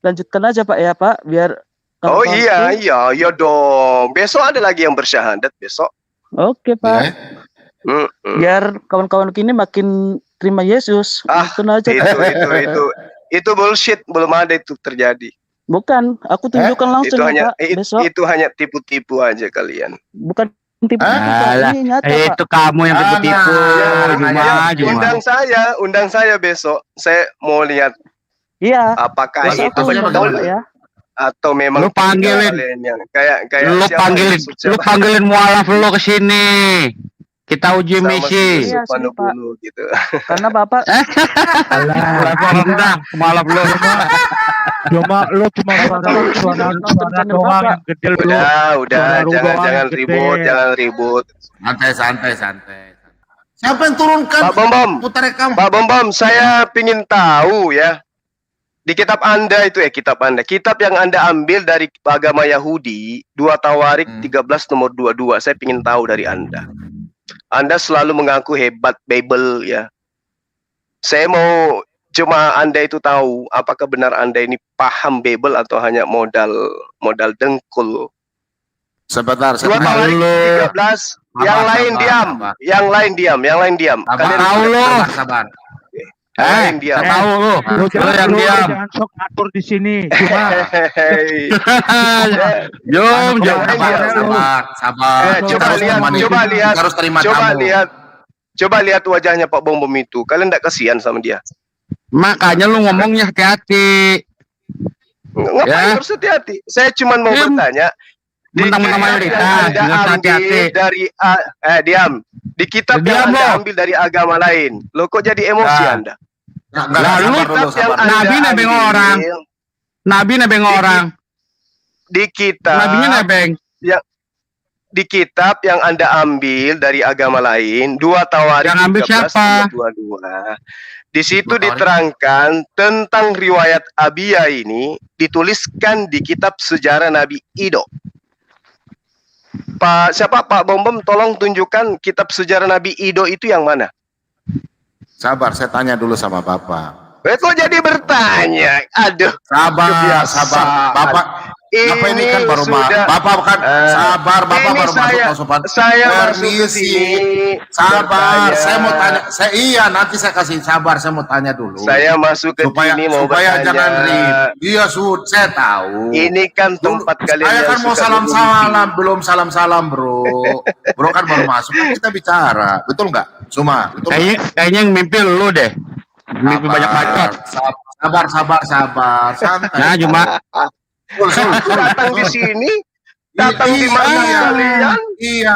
lanjutkan aja Pak ya Pak, biar Oh iya dong. Besok ada lagi yang bersyahadat besok. Oke Pak. Biar kawan-kawan kini makin terima Yesus. Itu bullshit, belum ada itu terjadi. Bukan, aku tunjukkan langsung Pak besok. Itu hanya tipu-tipu aja kalian. Bukan tipu-tipu ini nyata Pak. Itu kamu yang tipu-tipu. Undang saya besok. Saya mau lihat. Iya. Apakah itu betul ya? Atau memang lu panggilin lu panggilin mualaf lu ke sini, kita uji misi gitu. Karena Bapak mualaf lu cuma suara doang yang kecil dulu. Udah jangan ribut santai. Siapa yang turunkan Pak Bom, saya pingin tahu ya. Di kitab Anda itu kitab yang Anda ambil dari agama Yahudi, 2 Tawarik 13 nomor 22. Saya ingin tahu dari Anda. Anda selalu mengaku hebat Bible ya. Saya mau cuma Anda itu tahu apakah benar Anda ini paham Bible atau hanya modal dengkul. Sebentar, 2 Tawarik 13, yang lain diam. Kalian tahu lo. Sabar. Yang diam. Tahu lu. Yang diam. Jangan sok atur di sini. Cuma. Sabar. Coba lihat wajahnya Pak Bom itu. Kalian enggak kasihan sama dia? Makanya lu ngomongnya hati-hati. Ngapain harus hati-hati? Saya cuma mau bertanya. Di kitab yang Anda ambil dari agama lain, lo kok jadi emosi Anda? Lalu Nabi nebeng orang. Di kitab. Nabinya nebeng. Di kitab yang Anda ambil dari agama lain, 2 Tawarik 13 22. Di situ diterangkan tentang riwayat Abia ini dituliskan di kitab sejarah Nabi Ido. Pak Bom, tolong tunjukkan kitab sejarah Nabi Ido itu yang mana? Sabar, saya tanya dulu sama Bapak. Kok jadi bertanya? Aduh. Sabar. Bapak, apa ini kan baru Bapak kan sabar, Bapak baru masuk. Saya permisi. Sabar, saya mau tanya. Nanti saya kasih sabar, saya mau tanya dulu. Saya masuk ke sini mau supaya jangan ribut. Iya, saya tahu. Ini kan tempat kalian. Saya kan mau salam-salam, belum salam-salam, Bro. Bro kan baru masuk, kan kita bicara. Betul nggak? Kayaknya yang mimpi lu deh. Mimpi banyak bacot. Sabar, santai. Nah, cuma datang di sini, datang di mana kalian? Iya,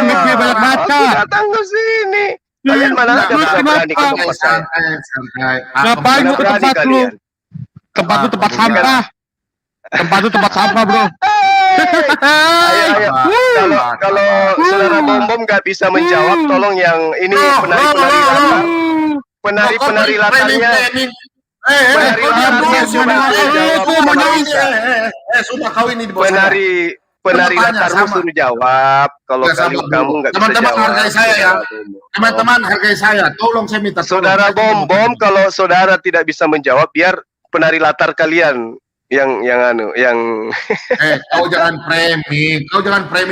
mimpi banyak bacot. Datang ke sini. Kalian mana ada berani ke tempat saya? Ngapain ke tempat lu? Tempat lu tempat sampah. Tempat sampah, Bro. Ayo. Kalau saudara Bom nggak bisa menjawab, tolong yang ini penari latarnya. Penari latarmu suruh jawab. Kalau kamu nggak bisa jawab. Teman-teman hargai saya ya. Teman-teman hargai saya. Tolong saya minta. Saudara Bom, kalau saudara tidak bisa menjawab, biar penari latar kalian yang kau jangan premi,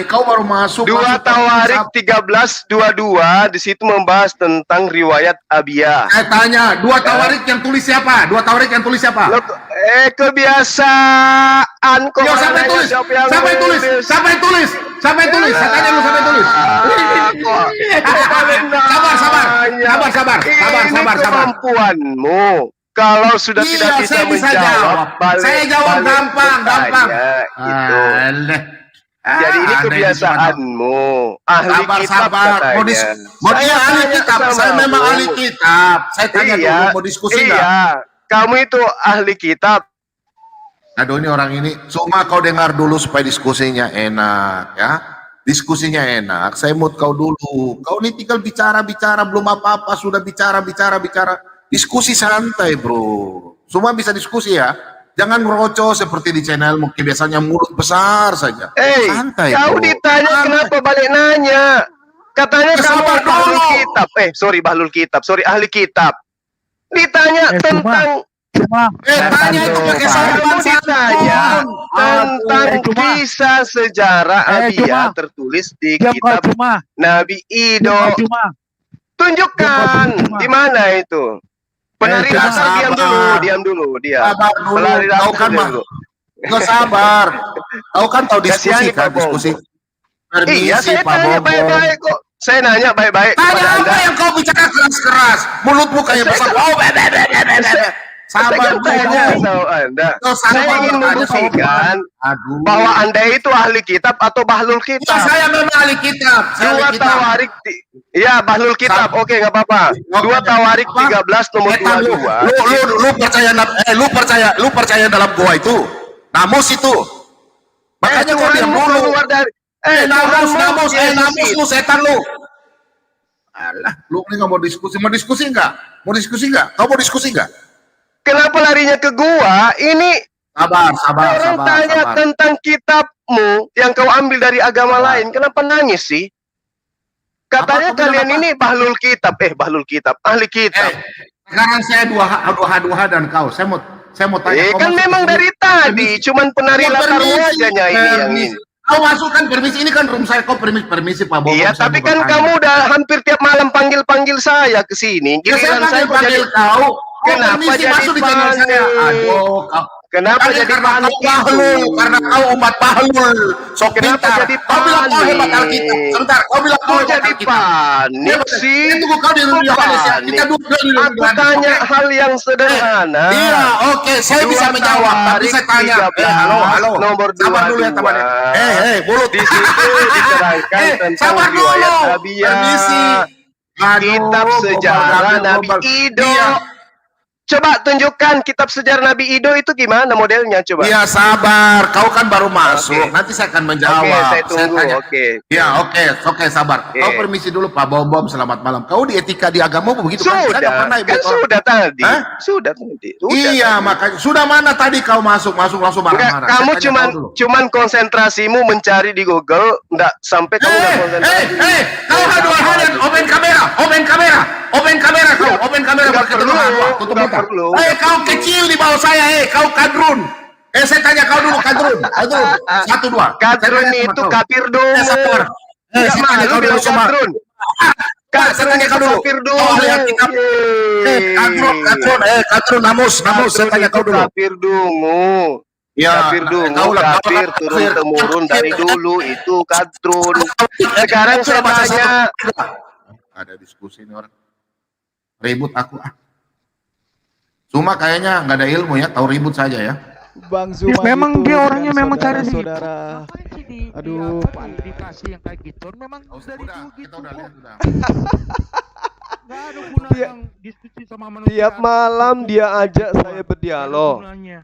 kau baru masuk. 2 Tawarik 13:22 di situ membahas tentang riwayat Abia. Saya tanya, 2 Tawarik yang tulis siapa? Kebiasaan kok. Yo, siapa yang tulis? Saya tanya lu siapa yang tulis? Sabar. Kemampuanmu. Kalau sudah tidak bisa menjawab, saya jawab gampang. Gitu. Jadi ini kebiasaanmu. Ahli kitab katanya. Ahli kitab. Saya memang ahli kitab. Saya tanya dulu, mau diskusi nggak? Iya, kamu itu ahli kitab. Aduh, ini orang ini. Cuma kau dengar dulu supaya diskusinya enak, ya. Diskusinya enak. Saya mood kau dulu. Kau ini tinggal bicara, belum apa-apa sudah bicara. Diskusi santai, Bro. Semua bisa diskusi ya. Jangan ngerocos seperti di channel mungkin biasanya mulut besar saja. Santai. Kau ditanya kenapa balik nanya? Katanya kamu ahli kitab. Ahli kitab. Ditanya tentang cuma Tanya itu pakai sopan Kamu ditanya tentang kisah sejarah Abia tertulis di diam kau kitab cuma Nabi Ido. cuma Tunjukkan di mana itu. Penari Cuma. asal diam dulu. Sabar dulu. Penari Kau asal kan diam mah. dulu. Nggak sabar. Kau kan tahu diskusi Kasihan kan, Pak Bom. diskusi. Iya, saya Pak tanya Bom. baik-baik kok. Saya nanya baik-baik Tanya kepada apa Anda. yang kau bicara keras-keras? Mulutmu kayak Saya besar. kan- Oh, Sabar Saya kan tanya dulu. sama Anda. Kau Saya sabar, ingin tanya membuktikan Aduh. bahwa Anda itu ahli kitab atau bahlul Ya, kitab. saya memang ahli kitab. Saya Dua ahli kitab. Tawarik, iya bahlul kitab. Oke, nggak apa-apa. Dua Oke. Tawarik Apa? 13 nomor Etan, 22. lu percaya dalam gua itu. Namus itu. Makanya kau diam Tuhanmu dulu. keluar dari Namus Yesus lu setan lu. Alah, lu ini nggak mau diskusi? Mau diskusi nggak? Kau mau diskusi nggak? Kenapa larinya ke gua? Ini Sabar. orang tanya tentang kitabmu yang kau ambil dari agama lain. Kenapa nangis sih? Katanya Apa, kau bilang kalian apa? ini bahlul kitab, ahli kitab. Sekarang saya dua dan kau. Saya mau tanya. Kau Kan masuk memang ke sini? dari tadi, cuman penari Kau latarmu permisi, aja nyanyi yang ini. Kau masukkan permisi, ini kan room saya. Kau permisi Pak Bom. Iya, saya tapi mau kan bertanya. kamu udah hampir tiap malam panggil saya ke sini. Ya, saya Giliran saya kok jadi panggil kau. Kenapa Permisi jadi masuk di channel saya? panik? Aduh, kau. Kenapa Karena jadi kau panik bahlul, itu? karena kau umat bahlul. Sok Kenapa pintar. jadi Kau bilang kau hebat panik? Alkitab. Sebentar, kau bilang kau Kok hebat jadi Alkitab. panik sih? Tunggu kau di Kok Yohanes ya. panik? Kita duduk di Aku Yohanes. tanya Oke? hal yang sederhana. Iya, oke, saya bisa Dua menjawab, tapi Tawarik saya tanya. 13, Halo. nomor Sabar dulu ya 22. teman. Mulut. Di situ diterangkan tentang sabar dulu. riwayat Abia. Permisi. Kitab sejarah Nabi Ido. Iya. Coba tunjukkan kitab sejarah Nabi Ido itu gimana modelnya coba. Iya, sabar. Kau kan baru masuk. Oke. Nanti saya akan menjawab. Oke, saya tunggu. tanya. Oke. Iya, oke, sabar. Oke. Kau permisi dulu Pak Bom, selamat malam. Kau di etika di agama begitu kan? Saya nggak Sudah, pernah ibu kan orang. sudah tadi. Hah? Sudah tadi. Iya, makanya sudah mana tadi kau masuk langsung Enggak, marah-marah. kamu Saya tanya cuman kau dulu. cuman konsentrasimu mencari di Google, enggak sampai kamu enggak konsentrasi. Kau hadu-hadan, open kamera kau, open kamera Nggak baru ketemu perlu, hadu. Tutup nggak mata. perlu. Kau kecil di bawah saya, kau kadrun. Saya tanya kau dulu, kadrun. 1, 2. Kadrun itu kafir dong. Sabar. Enggak Saya tanya malu kau dulu bilang semua. kadrun. Saya tanya kau dulu. Kafir dong. Kau lihat kitab. Kadrun, namus. Saya tanya kau dulu. Kafir dungu. Kafir dungu, kafir turun-temurun dari dulu itu kadrun. Sekarang saya tanya, Ada diskusi ini orang. Ribut aku Cuma kayaknya nggak ada ilmu ya, tahu ribut saja ya. Bang Zuma memang itu dia dengan orangnya memang cari ribut. saudara. Aduh, dikasih yang kayak gitu memang dari dulu gitu kita udah lihat udah. nggak ada guna Tiap- yang diskusi sama manusia. tiap malam dia ajak saya Nggak ada berdialog. gunanya.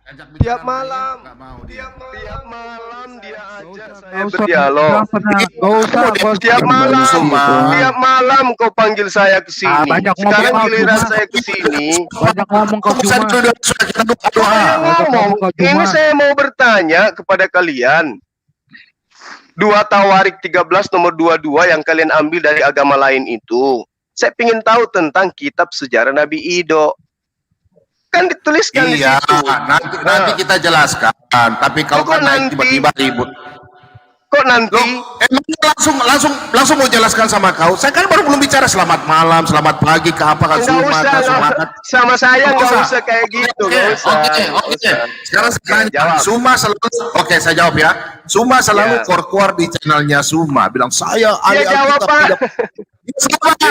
Ajak bicara Tiap sama malam. dia, nggak mau dia. tiap malam dia ajak saya Nggak usah, berdialog. nggak usah, bos. Tiap malam, Zuma. tiap malam kau panggil saya ke sini. banyak Sekarang ngomong, giliran Zuma. saya ke sini. Banyak ngomong kau Saya cuma. sudah kita doa. Saya ngomong, Kau cuma. ini saya mau bertanya kepada kalian. 2 Tawarik 13 nomor 22 yang kalian ambil dari agama lain itu. Saya ingin tahu tentang kitab sejarah Nabi Ido. Kan dituliskan di Iya, situ. nanti kita jelaskan. Tapi kau Kok kan naik nanti? tiba-tiba ribut. Kok nanti? Langsung mau jelaskan sama kau. Saya kan baru belum bicara selamat malam, selamat pagi, ke apa kan Nggak usah, nggak- sama saya nggak usah kayak gitu, nggak usah. Oke. Nggak usah. Sekarang saya tanya, jawab. Suma selalu, oke saya jawab ya. Suma selalu Ya. keluar di channelnya Suma, bilang saya ahli Ya jawab, Alkitab Pak. tidak.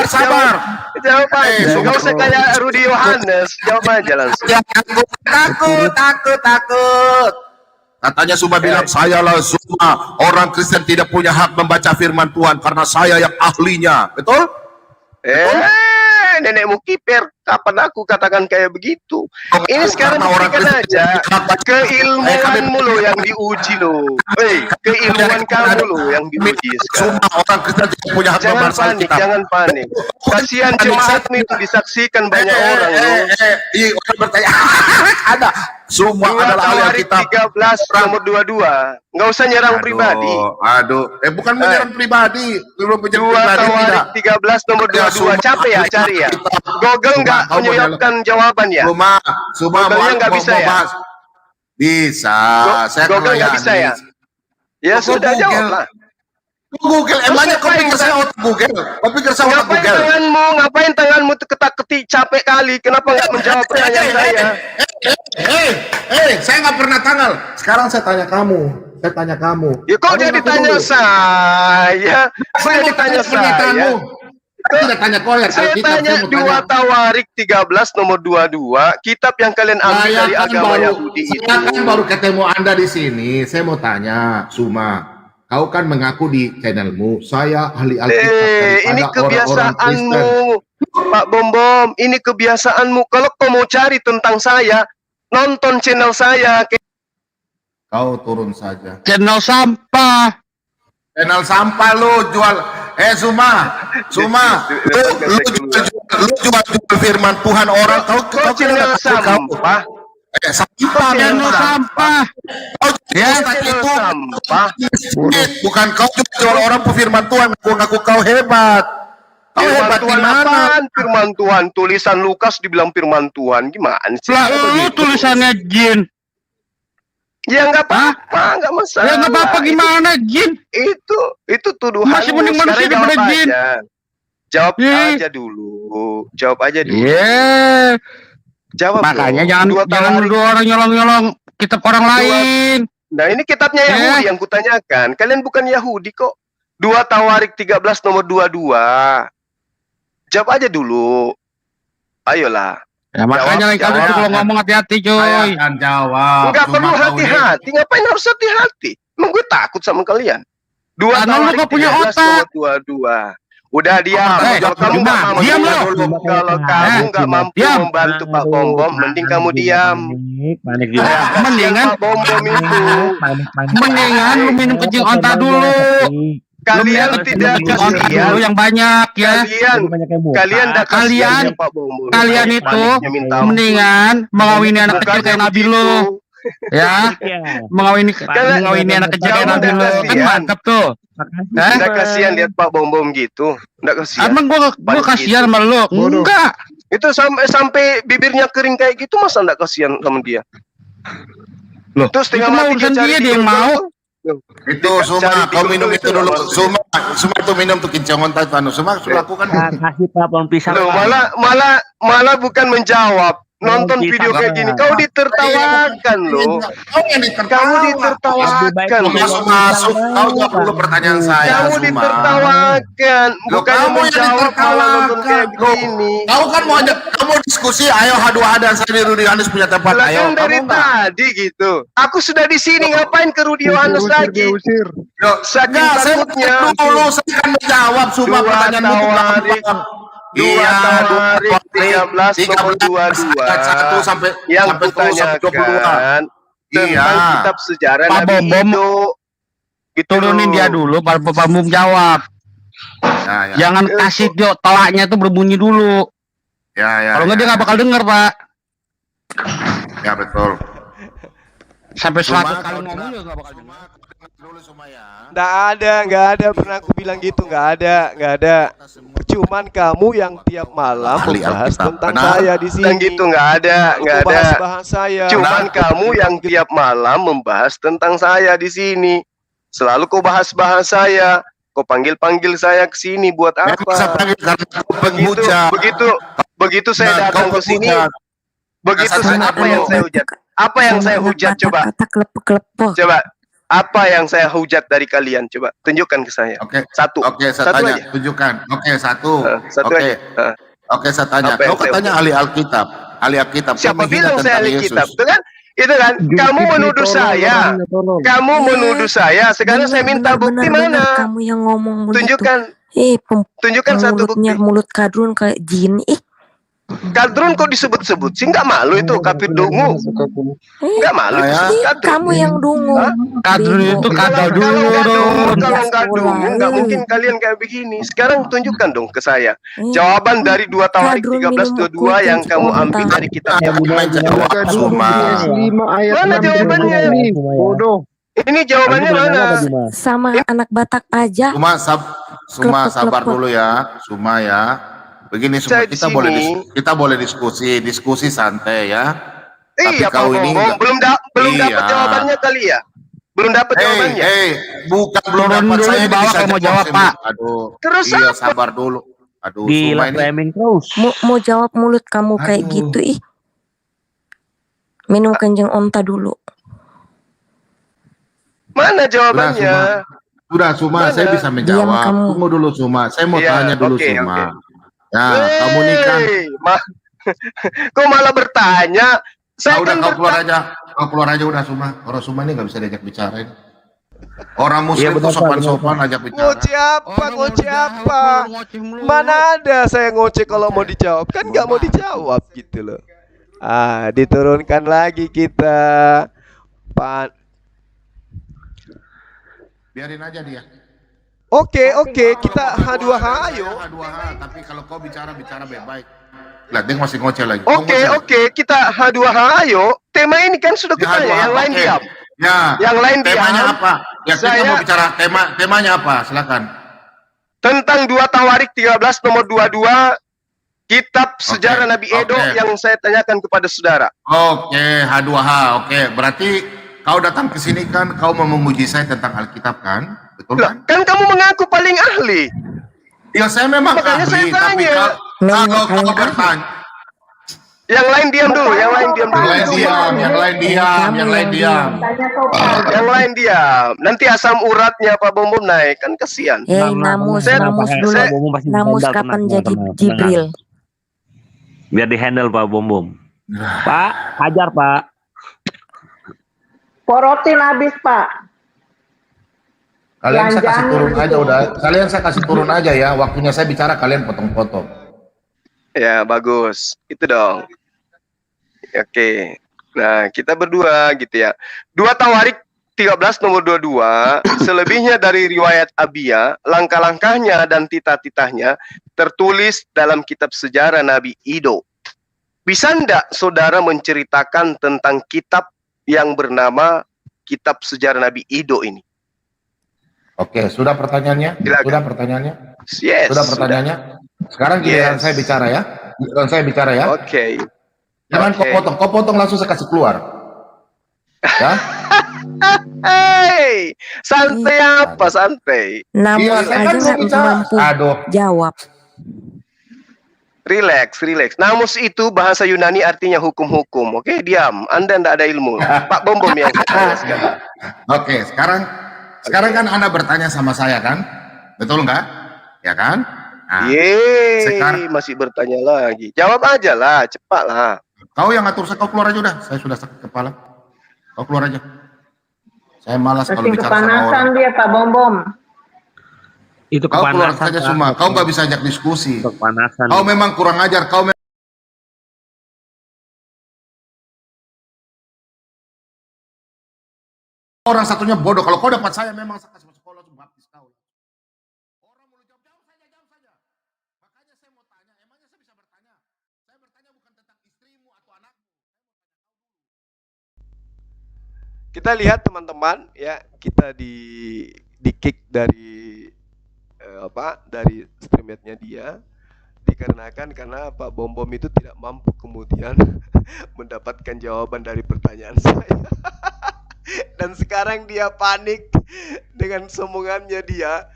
Sabar. Jawab aja. Suma. Nggak usah kayak Rudy Yohanes. Jawab aja langsung. Ya, takut. Katanya Suma bilang, sayalah Suma, orang Kristen tidak punya hak membaca firman Tuhan karena saya yang ahlinya. Betul? Nenekmu kiper. Kapan aku katakan kayak begitu? Ini sekarang Karena orang buktikan Kristen aja. tidak punya hak baca. Keilmuanmu lo yang diuji lo. Keilmuan kamu lo yang diuji sekarang. Semua orang Kristen tidak punya hak Jangan membaca panik, Alkitab. jangan panik. Kasihan jemaatmu itu disaksikan banyak orang lo. Iya, orang bertanya. Ada. Semua 2 adalah ahli Tawarik Alkitab. 13 nomor 22. Nggak usah nyerang pribadi. Aduh. Bukan menyerang pribadi. Belum menyerang 2 pribadi. Tawarik Tidak. 13 nomor Ya, 22. semua Capek ya ahli cari ya. Alkitab. Google nggak tidak kau mau menyiapkan jawaban ya? Suma Google-nya nggak bisa ya? bahas. Bisa, saya akan Google nggak bisa ya? layani. Ya Kau sudah Google. jawab lah. Google, emangnya kau pikir saya otak Google? Kau pikir saya otak Google? Ngapain tanganmu ketak-ketik capek kali? Kenapa nggak menjawab pertanyaan saya? Saya nggak pernah tanggal. Sekarang saya tanya kamu. Ya kok jadi tanya saya? Saya ditanya saya. Tidak tanya kau ya. Saya tanya 2 Tawarik 13 nomor 22, kitab yang kalian ambil dari agama Yahudi itu. Saya kan baru ketemu Anda di sini. Saya mau tanya, Suma. Kau kan mengaku di channelmu, saya ahli Alkitab. Ini kebiasaanmu, Pak Bom. Ini kebiasaanmu. Kalau kau mau cari tentang saya, nonton channel saya. Kau turun saja. Channel sampah. Channel sampah lu jual. Suma, lu jual firman Tuhan orang. Kau channel sampah. Sampah, Channel sampah. Kau Ya, itu sampah. bukan kau jual orang firman Tuhan. Ngaku kau hebat. Kau hebat di mana? Firman Tuhan, tulisan Lukas dibilang firman Tuhan. Gimana sih? Lah lu tulisannya jin. Ya nggak apa-apa, nggak masalah. Ya nggak apa-apa gimana jin? Itu tuduhan. Masih mending manusia daripada jin. Jawab Ye. aja dulu. Jawab aja dulu. Iya. Jawab. Makanya dong. jangan nuduh orang nyolong-nyolong kitab orang lain. Nah, ini kitabnya Yahudi yang kutanyakan. Kalian bukan Yahudi kok. 2 Tawarik 13 nomor 22. Jawab aja dulu. Ayolah. Ya makanya lain kali itu kalau ngomong hati-hati Saya coy. akan jawab. Enggak Cuma perlu kau hati-hati. Ngapain harus hati-hati? Emang gue takut sama kalian. 2 Karena lu Tawarik gak punya 13 otak. nomor 22. Udah diam. Kalau kamu nggak mau diam lo. kalau kamu nggak mampu Diam. membantu Pak Bom, mending kamu diam. Mendingan Pak Bom itu. Mendingan lu minum kencing onta dulu. Kalian Lu tidak kencing onta dulu kasihan. yang banyak ya. Kalian tidak kasihan ya, Pak Bom. Kalian itu mendingan mengawini anak kecil kayak Nabi lu. Ya, mengawini anak kecil kayak Nabi lu. Kan mantep tuh. Tidak kasihan lihat Pak Bom gitu. Tidak kasihan. Emang gua kasihan sama lu? Enggak. Itu sampai bibirnya kering kayak gitu, masa tidak kasihan sama dia? Loh, terus itu tengah mah mati urusan dia cari yang tidur mau. dulu. Itu Suma, kau minum itu dulu. Suma tuh minum tuh kincang onta itu Suma lakukan. Kasih Pak pohon pisang. Loh, malah bukan menjawab. Nonton video kayak gini, kau ditertawakan loh. Kau yang Kamu ditertawakan. Masuk, kau jawab dulu pertanyaan saya. Kamu Suma. ditertawakan, Loh, bukan kamu yang menjawab malah nonton kayak ditertawakan. begini. Kau kan mau ajak kamu diskusi, ayo hadu-hadan saya di Rudy Yohanes punya tempat. Lah Ayo, kan dari kamu nggak? tadi gitu. Aku sudah di sini, ngapain ke Rudy Yohanes lagi? Yuk, Saking enggak, saya takutnya. dulu, saya akan menjawab Suma 2 pertanyaan Tawarik 2 Tawarik 13 nomor 22 1 sampai yang sampai 22. kutanyakan tentang Iya. kitab sejarah Pak Nabi Bom, Ido. Gitu Turunin loh. dia dulu baru Bambum jawab. Ya, Jangan kasih dia telaknya tuh berbunyi dulu. ya. Kalau nggak dia nggak bakal denger, Pak. Ya betul. Sampai Suma, 100 kali kau ngomong dengar. juga nggak bakal denger. Dulu Suma ya. Nggak ada pernah aku bilang gitu, nggak ada. Cuman kamu yang tiap malam Ahli membahas Alkitab, tentang benar. saya di sini. Dan gitu nggak ada. Bahas saya. Cuman kamu yang tiap malam membahas tentang saya di sini. Selalu kau bahas-bahas saya. Kau panggil-panggil saya ke sini buat Memang saya apa? panggil karena kau penghujat. Begitu saya Nah, datang kau ke sini, penghujat. begitu Dasar apa dulu. yang saya hujat? Apa yang saya hujat coba? Kelepok. Coba. Apa yang saya hujat dari kalian? Coba tunjukkan ke saya. Oke. Satu. Oke, saya Satu tanya, aja. tunjukkan. Oke, satu. Satu Oke. aja. Oke, saya tanya. Apa yang Kau saya katanya ahli Alkitab. Ahli Alkitab. Kau Siapa menghina bilang saya tentang ahli Yesus. kitab? Itu kan? Itu kan? Kamu menuduh saya. Kamu menuduh saya. Sekarang saya minta bukti mana? Kamu yang ngomong begitu. Tunjukkan satu bukti. Mulut kadrun kayak jin. Kadrun kok disebut-sebut sih? Nggak malu itu kafir dungu. Nggak malu itu Ya. kadrun. Kamu yang dungu. Kadrun itu kadal dulu dong. Kalau nggak dungu, nggak mungkin kalian kayak begini. Sekarang tunjukkan dong ke saya jawaban dari 2 Tawarik 13:22 yang kamu ambil dari kitab. Menjawab Suma. Mana jawabannya? Bodoh. Ini jawabannya mana? Sama anak Batak aja. Suma sabar dulu ya. Suma ya. begini Saya semua di kita sini. boleh diskusi santai ya. Iya, Tapi kau Pak ini Bombom, enggak. belum dapat Iya. jawabannya kali ya? Belum dapat jawabannya. Bukan belum Turun dapat, dulu saya di bawah bisa kalau mau jawab, jawab, saya Pak. Aduh. Terus Iya, apa? sabar dulu. Aduh, Gila Suma ini. framing terus. Mau jawab mulut kamu kayak Aduh. gitu ih. Minum kencing onta dulu. Mana jawabannya? Sudah, Suma, Mana? saya bisa Diam menjawab. kamu. Tunggu dulu, Suma. Saya mau Iya, tanya dulu, oke, Suma. oke. Ya, kamu nih kan. Kok malah bertanya? Saya Udah, kan kau keluar aja. Kau keluar aja udah, Suma. Orang Suma ini nggak bisa diajak bicara ini. Orang Muslim tuh sopan-sopan ajak bicara. Ngoceh apa? Ngoceh apa? Mana ada saya ngoceh kalau mau dijawab, kan nggak mau dijawab gitu loh. Diturunkan lagi kita, Pak. Biarin aja dia. Oke, kita H2H ayo. H2H, tapi kalau kau bicara baik-baik. Lihat, dia masih ngoceh lagi. Kau ngoceh. Oke, kita H2H ayo. Tema ini kan sudah Ya, kita H2H, yang lain oke. diam. Ya. Yang lain Temanya diam. apa? Ya, kita Saya- mau bicara temanya apa? Silakan. Tentang 2 Tawarik 13 nomor 22 kitab sejarah Nabi Edo oke. yang saya tanyakan kepada saudara. Oke, H2H. Oke, berarti kau datang ke sini kan kau mau menguji saya tentang Alkitab kan? Betul Lah, kan? kan kamu mengaku paling ahli. Ya, saya memang Makanya ahli, saya tapi tanya. kalau kau bertanya, Yang lain diam dulu, yang lain diam dulu. yang lain diam. Yang lain diam. Nanti asam uratnya Pak Bom naik, kan kasihan. Namus dulu. Namus kapan jadi Jibril? Biar di handle Pak Bom. Pak, hajar Pak. Porotin habis, Pak. Kalian saya kasih Jangan turun gitu. aja udah. Kalian saya kasih turun aja ya. Waktunya saya bicara kalian potong-potong. Ya, bagus. Itu dong. Oke. Nah, kita berdua gitu ya. 2 Tawarik 13 nomor 22, selebihnya dari riwayat Abia, langkah-langkahnya dan titah-titahnya tertulis dalam kitab sejarah Nabi Ido. Bisa enggak saudara menceritakan tentang kitab yang bernama kitab sejarah Nabi Ido ini? Oke, sudah pertanyaannya? Silakan. Sudah pertanyaannya? Yes. Sudah pertanyaannya? Sekarang giliran Yes. saya bicara ya. Giliran saya bicara ya. Oke. Jangan Oke. kau potong langsung saya kasih keluar. Ya? Hey, santai apa santai? Namus Iya, saya aja kan nggak belum bicara. mampu Aduh. jawab. Relax. Namus itu bahasa Yunani artinya hukum-hukum. Oke, diam. Anda tidak ada ilmu. Pak Bom yang saya tanya sekarang. Oke, sekarang kan Anda bertanya sama saya kan? Betul nggak? Ya kan? Nah, sekarang- Masih bertanya lagi. Jawab aja lah, cepat lah. kau yang ngatur saya, kau keluar aja udah. Saya sudah sakit kepala. Kau keluar aja. Saya malas kalau Masih bicara sama kepanasan orang. dia, Pak Bom. Itu Kau keluar kepanasan. saja semua. Kau nggak bisa ajak diskusi. Kepanasan. Kau memang kurang ajar. Orang satunya bodoh. Kalau kau dapat saya memang saya kasih masuk sekolah langsung baptis kau. Orang mau jawab saja. Makanya saya mau tanya. Emangnya saya bisa bertanya? Saya bertanya bukan tentang istrimu atau anakmu. Kita lihat teman-teman ya, kita di kick dari dari streamernya dia dikarenakan karena Pak Bom itu tidak mampu kemudian mendapatkan jawaban dari pertanyaan saya. Dan sekarang dia panik dengan sombongannya dia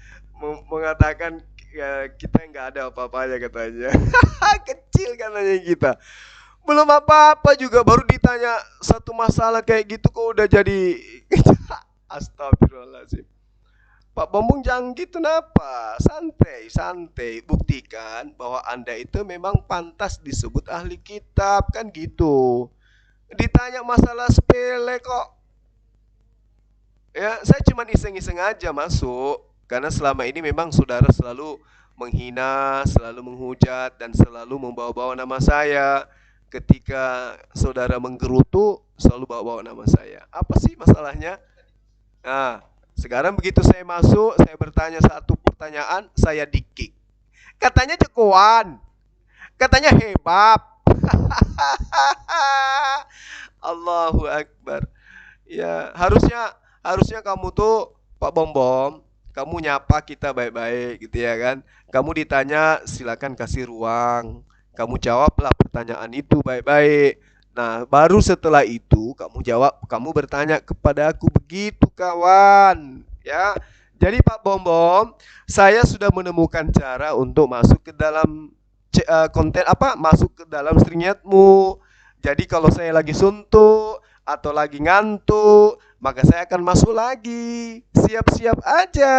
mengatakan ya, kita nggak ada apa-apanya katanya. Kecil katanya kita. Belum apa-apa juga baru ditanya satu masalah kayak gitu kok udah jadi. Astagfirullahaladzim. Pak Bambung jangan gitu napa? Santai. Buktikan bahwa Anda itu memang pantas disebut ahli kitab kan gitu. Ditanya masalah sepele kok. Ya, saya cuma iseng-iseng aja masuk karena selama ini memang saudara selalu menghina, selalu menghujat dan selalu membawa-bawa nama saya. Ketika saudara menggerutu selalu bawa-bawa nama saya. Apa sih masalahnya? Nah, sekarang begitu saya masuk, saya bertanya satu pertanyaan, saya di-kick. Katanya jagoan. Katanya hebat. Allahu Akbar. Ya, harusnya kamu tuh Pak Bom kamu nyapa kita baik-baik gitu ya kan. Kamu ditanya silakan kasih ruang. Kamu jawablah pertanyaan itu baik-baik. Nah, baru setelah itu kamu bertanya kepada aku, begitu kawan. Ya. Jadi Pak Bom Bom, saya sudah menemukan cara untuk masuk ke dalam konten masuk ke dalam stringnya-mu. Jadi kalau saya lagi suntuk atau lagi ngantuk, maka saya akan masuk lagi. Siap-siap aja.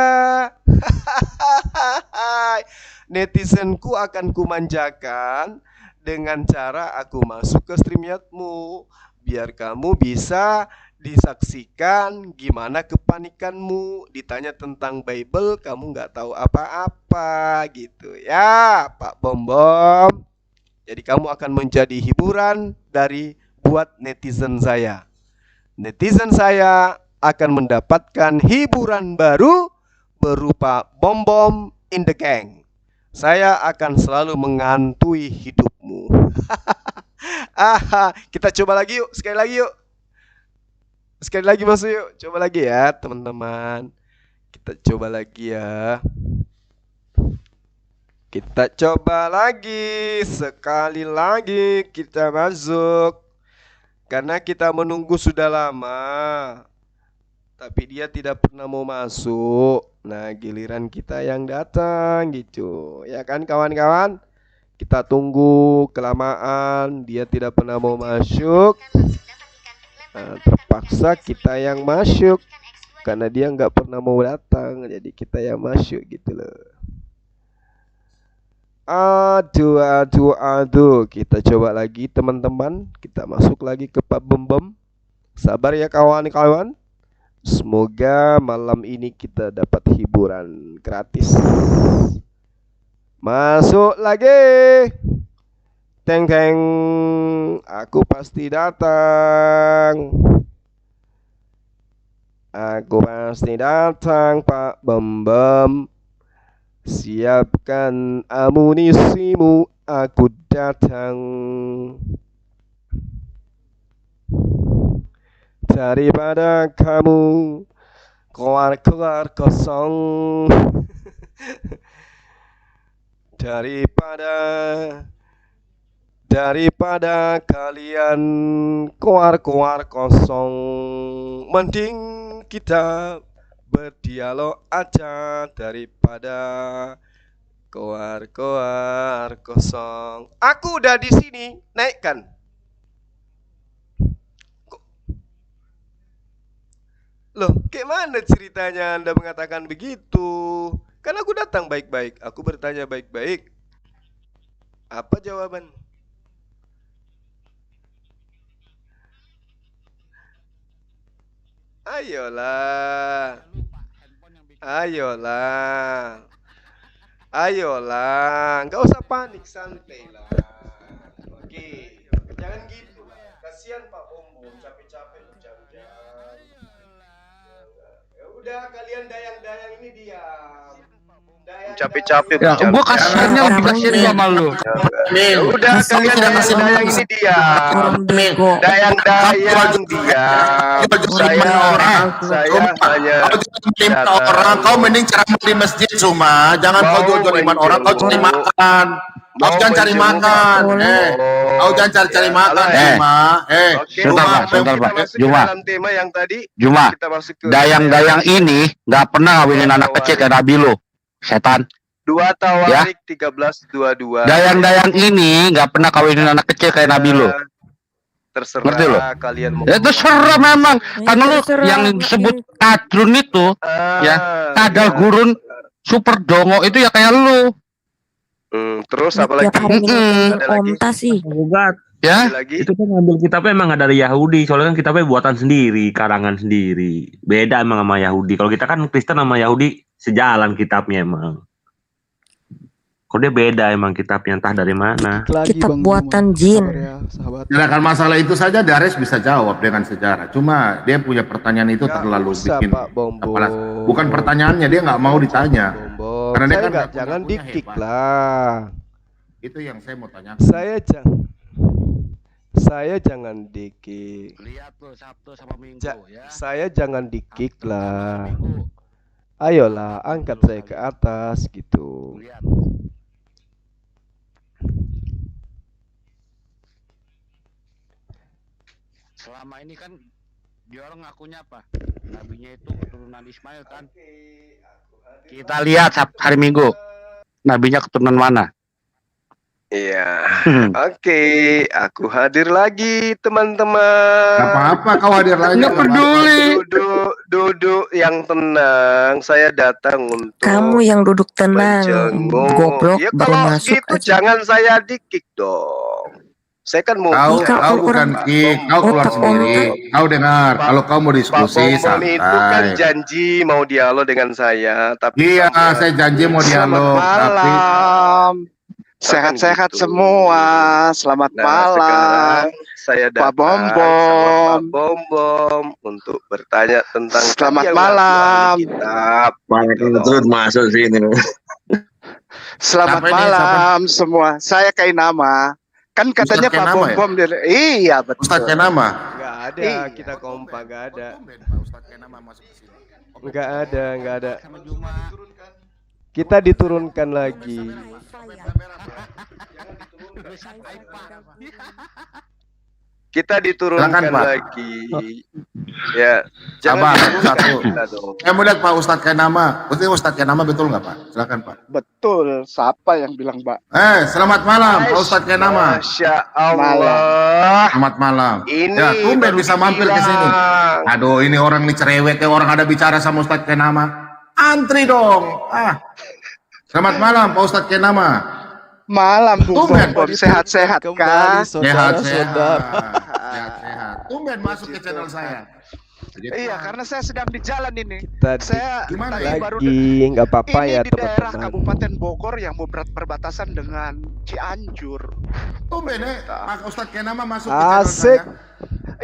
Netizenku akan kumanjakan dengan cara aku masuk ke StreamYard-mu, biar kamu bisa disaksikan gimana kepanikanmu. Ditanya tentang Bible, kamu nggak tahu apa-apa gitu ya Pak Bom Bom. Jadi kamu akan menjadi hiburan buat netizen saya. Netizen saya akan mendapatkan hiburan baru berupa Bom Bom in the Gang. Saya akan selalu menghantui hidupmu. Kita coba lagi yuk, sekali lagi yuk. Sekali lagi masuk yuk, coba lagi ya teman-teman. Kita coba lagi ya. Kita coba lagi, sekali lagi kita masuk. Karena kita menunggu sudah lama, tapi dia tidak pernah mau masuk. Nah, giliran kita yang datang gitu. Ya kan kawan-kawan? Kita tunggu kelamaan, dia tidak pernah mau masuk. Nah, terpaksa kita yang masuk. Karena dia nggak pernah mau datang, jadi kita yang masuk gitu loh. Aduh. Kita coba lagi teman-teman. Kita masuk lagi ke Pak Bom Bom. Sabar ya kawan-kawan. Semoga malam ini kita dapat hiburan gratis. Masuk lagi. Teng. Aku pasti datang. Aku pasti datang Pak Bom Bom. Siapkan amunisimu, aku datang. Daripada kamu keluar kosong. Daripada kalian keluar kosong, mending kita berdialog aja daripada keluar kosong. Aku udah di sini, naikkan. Loh, gimana ceritanya Anda mengatakan begitu? Kan aku datang baik-baik, aku bertanya baik-baik. Apa jawaban? Ayolah, nggak usah panik, santai lah. Oke, jangan gitu lah. Kasihan Pak Bom Bom, capek-capek jam-jam. Ya udah, kalian dayang-dayang ini diam. Capek-capek Ya, gua kasihannya lebih kasihan sama lu. Ya udah, kalian dayang-dayang ini diam. Dayang-dayang diam. Saya hanya orang, kau mending ceramah di masjid cuma, jangan kau jual iman orang, kau cari makan. Kau jangan cari makan. Kau jangan cari makan cuma. Sebentar Pak. Juma. Tema yang tadi. Juma. Dayang-dayang ini nggak pernah ngawinin anak kecil kayak Nabi lo. Setan. 2 Tawarik 13:22. Dayang-dayang ini nggak pernah kawinin anak kecil kayak Nabi lo. Terserah ngerti lo? Kalian mau. Itu serem memang. Karena lu yang disebut kadrun itu, ya, kadal gurun, super dongo itu ya kayak lu. Terus apa lagi? Ada lagi. Ya, itu kan ngambil kitabnya emang nggak dari Yahudi, soalnya kan kitabnya buatan sendiri, karangan sendiri. Beda emang sama Yahudi. Kalau kita kan Kristen sama Yahudi sejalan kitabnya emang. Kok dia beda emang kitabnya, entah dari mana. Kitab buatan jin. Ya, kan masalah itu saja Dares bisa jawab dengan sejarah. Cuma dia punya pertanyaan itu terlalu bikin. Bukan pertanyaannya, dia nggak mau ditanya. Karena dia kan jangan dikik lah. Itu yang saya mau tanya. Saya jangan dikik. Lihat tuh Sabtu sama Minggu ya. Saya jangan dikik lah. Ayolah, angkat saya ke atas gitu. Lihat. Selama ini kan dia orang ngakunya apa? Nabinya itu keturunan Ismail kan? Kita lihat hari Minggu. Nabinya keturunan mana? Iya. Oke, aku hadir lagi teman-teman. Gak apa-apa kau hadir lagi. Nggak peduli. Duduk yang tenang. Saya datang untuk Kamu yang duduk tenang, menjenguk. goblok, Ya baru kalau masuk gitu aja. jangan saya di-kick dong. Saya kan mau Kau bukan kick, kau keluar otak sendiri. orang- Kau dengar, kalau kau mau Pak diskusi Bongbong itu kan santai. janji mau dialog dengan saya, tapi Iya, saya janji mau dialog, tapi Malam. Sehat-sehat gitu. semua. Selamat Nah, malam. sekarang saya Pak datang Bongbong. sama Pak Bongbong untuk bertanya tentang Selamat yang malam. ngaku ahli kitab. Terus masuk sini. Selamat Siapa ini? malam semua. Saya Kainama. Kan katanya Ustadz Pak Kainama ya? Bom Iya betul. Ustadz Kenama. Enggak ada, Iya. kita kompak enggak ada. Ustadz Kenama masuk ke sini. Enggak ada. Sama Juma. Kita diturunkan lagi. Kita diturunkan Silakan, Pak. lagi. Ya, jangan Sabar, diturunkan satu. kita dong. Saya mau lihat Pak Ustadz Kenama. Ustadz Kenama betul nggak Pak? Silakan Pak. Betul. Siapa yang bilang, Mbak? Selamat malam Pak Ustadz Kenama. Masya Allah. Selamat malam. Ini Ya, tumben baru bisa mampir ke sini. dibilang. Aduh, ini orang nih cerewet ya, orang ada bicara sama Ustadz Kenama. Antri dong. Selamat malam Pak Ustadz Kenama. Malam, Bu Tumben. Bom. Sehat-sehat kah? Sehat-sehat. Tumben masuk ke channel saya. Iya, karena saya sedang di jalan ini. Tadi Saya Gimana tadi ya? baru lagi nggak apa-apa ini ya di daerah teman-teman. Kabupaten Bogor yang berbatasan dengan Cianjur. Tumben Pak Ustadz Kenama masuk ke channel Asik. saya.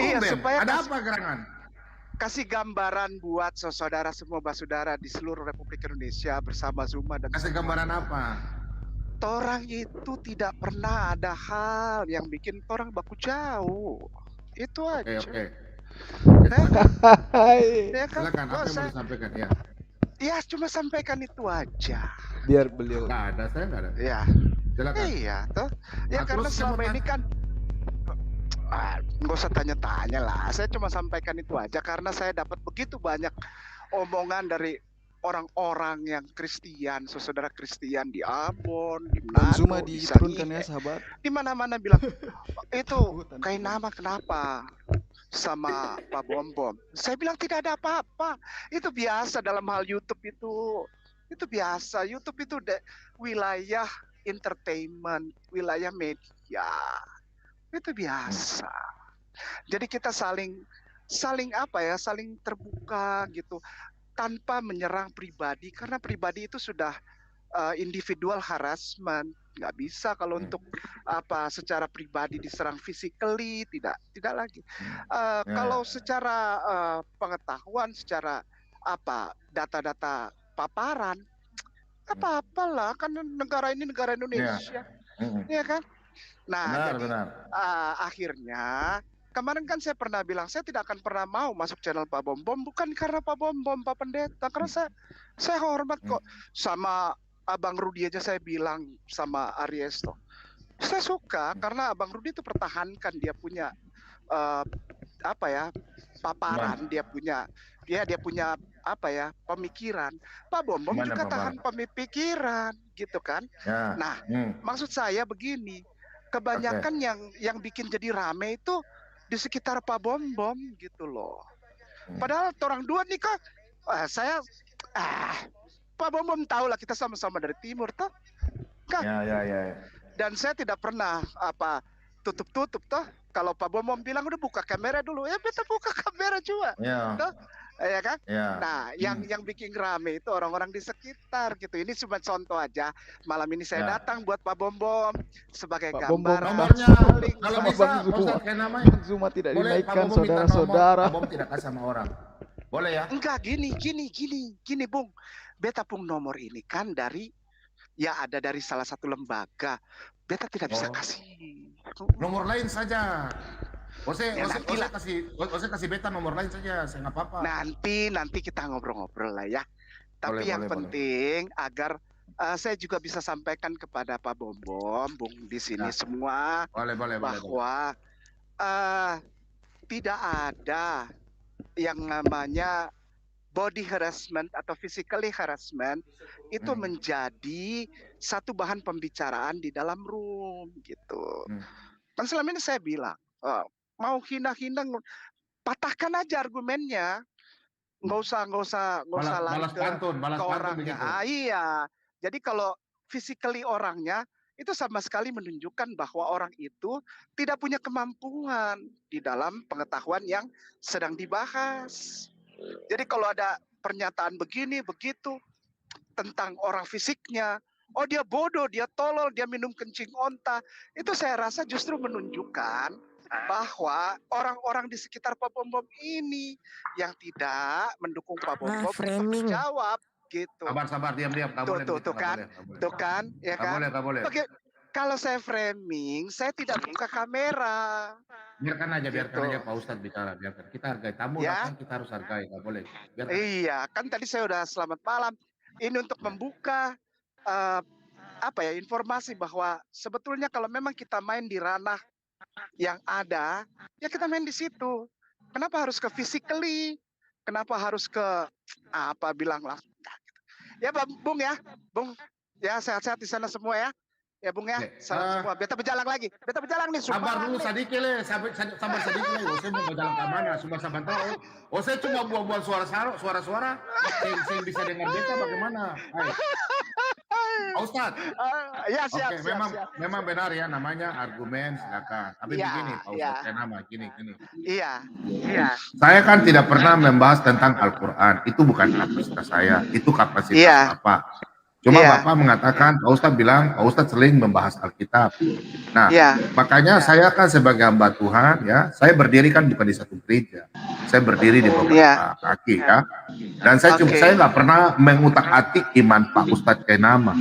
Iya, Tumben. supaya Ada apa gerangan? kasih gambaran buat saudara semua basudara di seluruh Republik Indonesia bersama Zuma dan Kasih gambaran apa? Torang itu tidak pernah ada hal yang bikin torang baku jauh. Itu aja. Oke. Hai. Ya kan? Silakan, apa Oh, yang mau saya, disampaikan ya? ya cuma sampaikan itu aja. Biar beliau. Nggak ada, saya nggak ada. Ya, Silakan. iya toh. Ya Nah, karena terus selama siapa ini kan nggak usah tanya-tanya lah. Saya cuma sampaikan itu aja karena saya dapat begitu banyak omongan dari orang-orang yang Kristen, saudara Kristen di Ambon, di Manado, Zuma di diturunkan ya Sangihe, sahabat. di mana-mana bilang itu Kainama kenapa sama Pak Bom. Saya bilang tidak ada apa-apa. Itu biasa dalam hal YouTube itu. Itu biasa. YouTube itu wilayah entertainment, wilayah media. Itu biasa. Jadi kita saling apa ya, saling terbuka gitu tanpa menyerang pribadi karena pribadi itu sudah individual harassment. Nggak bisa kalau untuk apa secara pribadi diserang physically, tidak lagi. Kalau secara pengetahuan, secara apa data-data paparan apa-apalah kan negara ini negara Indonesia. Ya kan? Nah, Benar. akhirnya kemarin kan saya pernah bilang saya tidak akan pernah mau masuk channel Pak Bom bukan karena Pak Bom Pak Pendeta karena saya hormat kok sama Abang Rudi aja saya bilang sama Ariesto. Saya suka karena Abang Rudi itu pertahankan dia punya apa ya paparan, dia punya apa ya pemikiran. Pak Bom juga tahan pemikiran gitu kan. Ya. Nah, maksud saya begini, kebanyakan yang bikin jadi rame itu di sekitar Pak Bom gitu loh. Padahal orang dua nih kok saya Pak Bom tahu lah kita sama-sama dari timur toh. Kan? Ya. Dan saya tidak pernah apa tutup toh. Kalau Pak Bom bilang udah buka kamera dulu, ya kita buka kamera juga. Ya. Toh? Ya kan? Ya. Nah, yang bikin rame itu orang-orang di sekitar gitu. Ini cuma contoh aja. Malam ini saya datang buat Pak Bom sebagai gambaran. Nomornya kalau Sama bisa Bang Pak Zuma. Ustadz Kenama Zuma tidak boleh Pak dinaikkan Bom minta saudara-saudara. nomor, Pak Bom tidak kasih sama orang. Boleh ya? Enggak, gini, Bung. Beta pun nomor ini kan dari ada dari salah satu lembaga. Beta tidak bisa kasih. Nomor lain saja. Ose nantilah. kasih beta nomor lain saja, saya nggak apa-apa. Nanti kita ngobrol-ngobrol lah ya. Tapi yang penting agar saya juga bisa sampaikan kepada Pak Bom, Bung di sini semua bahwa tidak ada yang namanya body harassment atau physically harassment itu menjadi satu bahan pembicaraan di dalam room gitu. Kan selama ini saya bilang, mau hina-hina patahkan aja argumennya, nggak usah lari ke orangnya. Iya. Jadi kalau physically orangnya itu sama sekali menunjukkan bahwa orang itu tidak punya kemampuan di dalam pengetahuan yang sedang dibahas. Jadi kalau ada pernyataan begini begitu tentang orang fisiknya, oh dia bodoh, dia tolol, dia minum kencing onta, itu saya rasa justru menunjukkan bahwa orang-orang di sekitar Pak Bom ini yang tidak mendukung Pak Bom jawab gitu. Sabar, diam. Tuh kan, ya kan? Nggak boleh. Kalau saya framing, saya tidak buka kamera. Biarkan aja Pak Ustadz bicara. Biarkan. Kita hargai tamu, kan kita harus hargai. Nggak boleh. Biarkan. Iya, kan tadi saya udah selamat malam. Ini untuk membuka informasi bahwa sebetulnya kalau memang kita main di ranah yang ada, ya kita main di situ. Kenapa harus ke physically? Kenapa harus ke bilanglah? Ya Bung ya, sehat-sehat di sana semua ya. Ya Bung ya, salam semua. Beta berjalan lagi. Beta berjalan nih. Sabar dulu sedikit le, sabar sedikit le. Saya mau berjalan ke mana? Cuma sebentar. Saya cuma buang-buang suara-suara. Saya bisa dengar beta bagaimana? Pak Ustadz. Ya siap. Oke, memang benar ya namanya argumen silakan. Tapi begini Pak Ustadz, kayak nama gini. Iya. Saya kan tidak pernah membahas tentang Al-Quran. Itu bukan kapasitas saya. Itu kapasitas Bapak. Cuma Bapak mengatakan, Pak Ustadz bilang, Pak Ustadz sering membahas Alkitab. Nah, makanya saya kan sebagai hamba Tuhan, ya, saya berdiri kan bukan di satu gereja. Saya berdiri di beberapa kaki, ya. Dan saya nggak pernah mengutak-atik iman Pak Ustadz Kainama.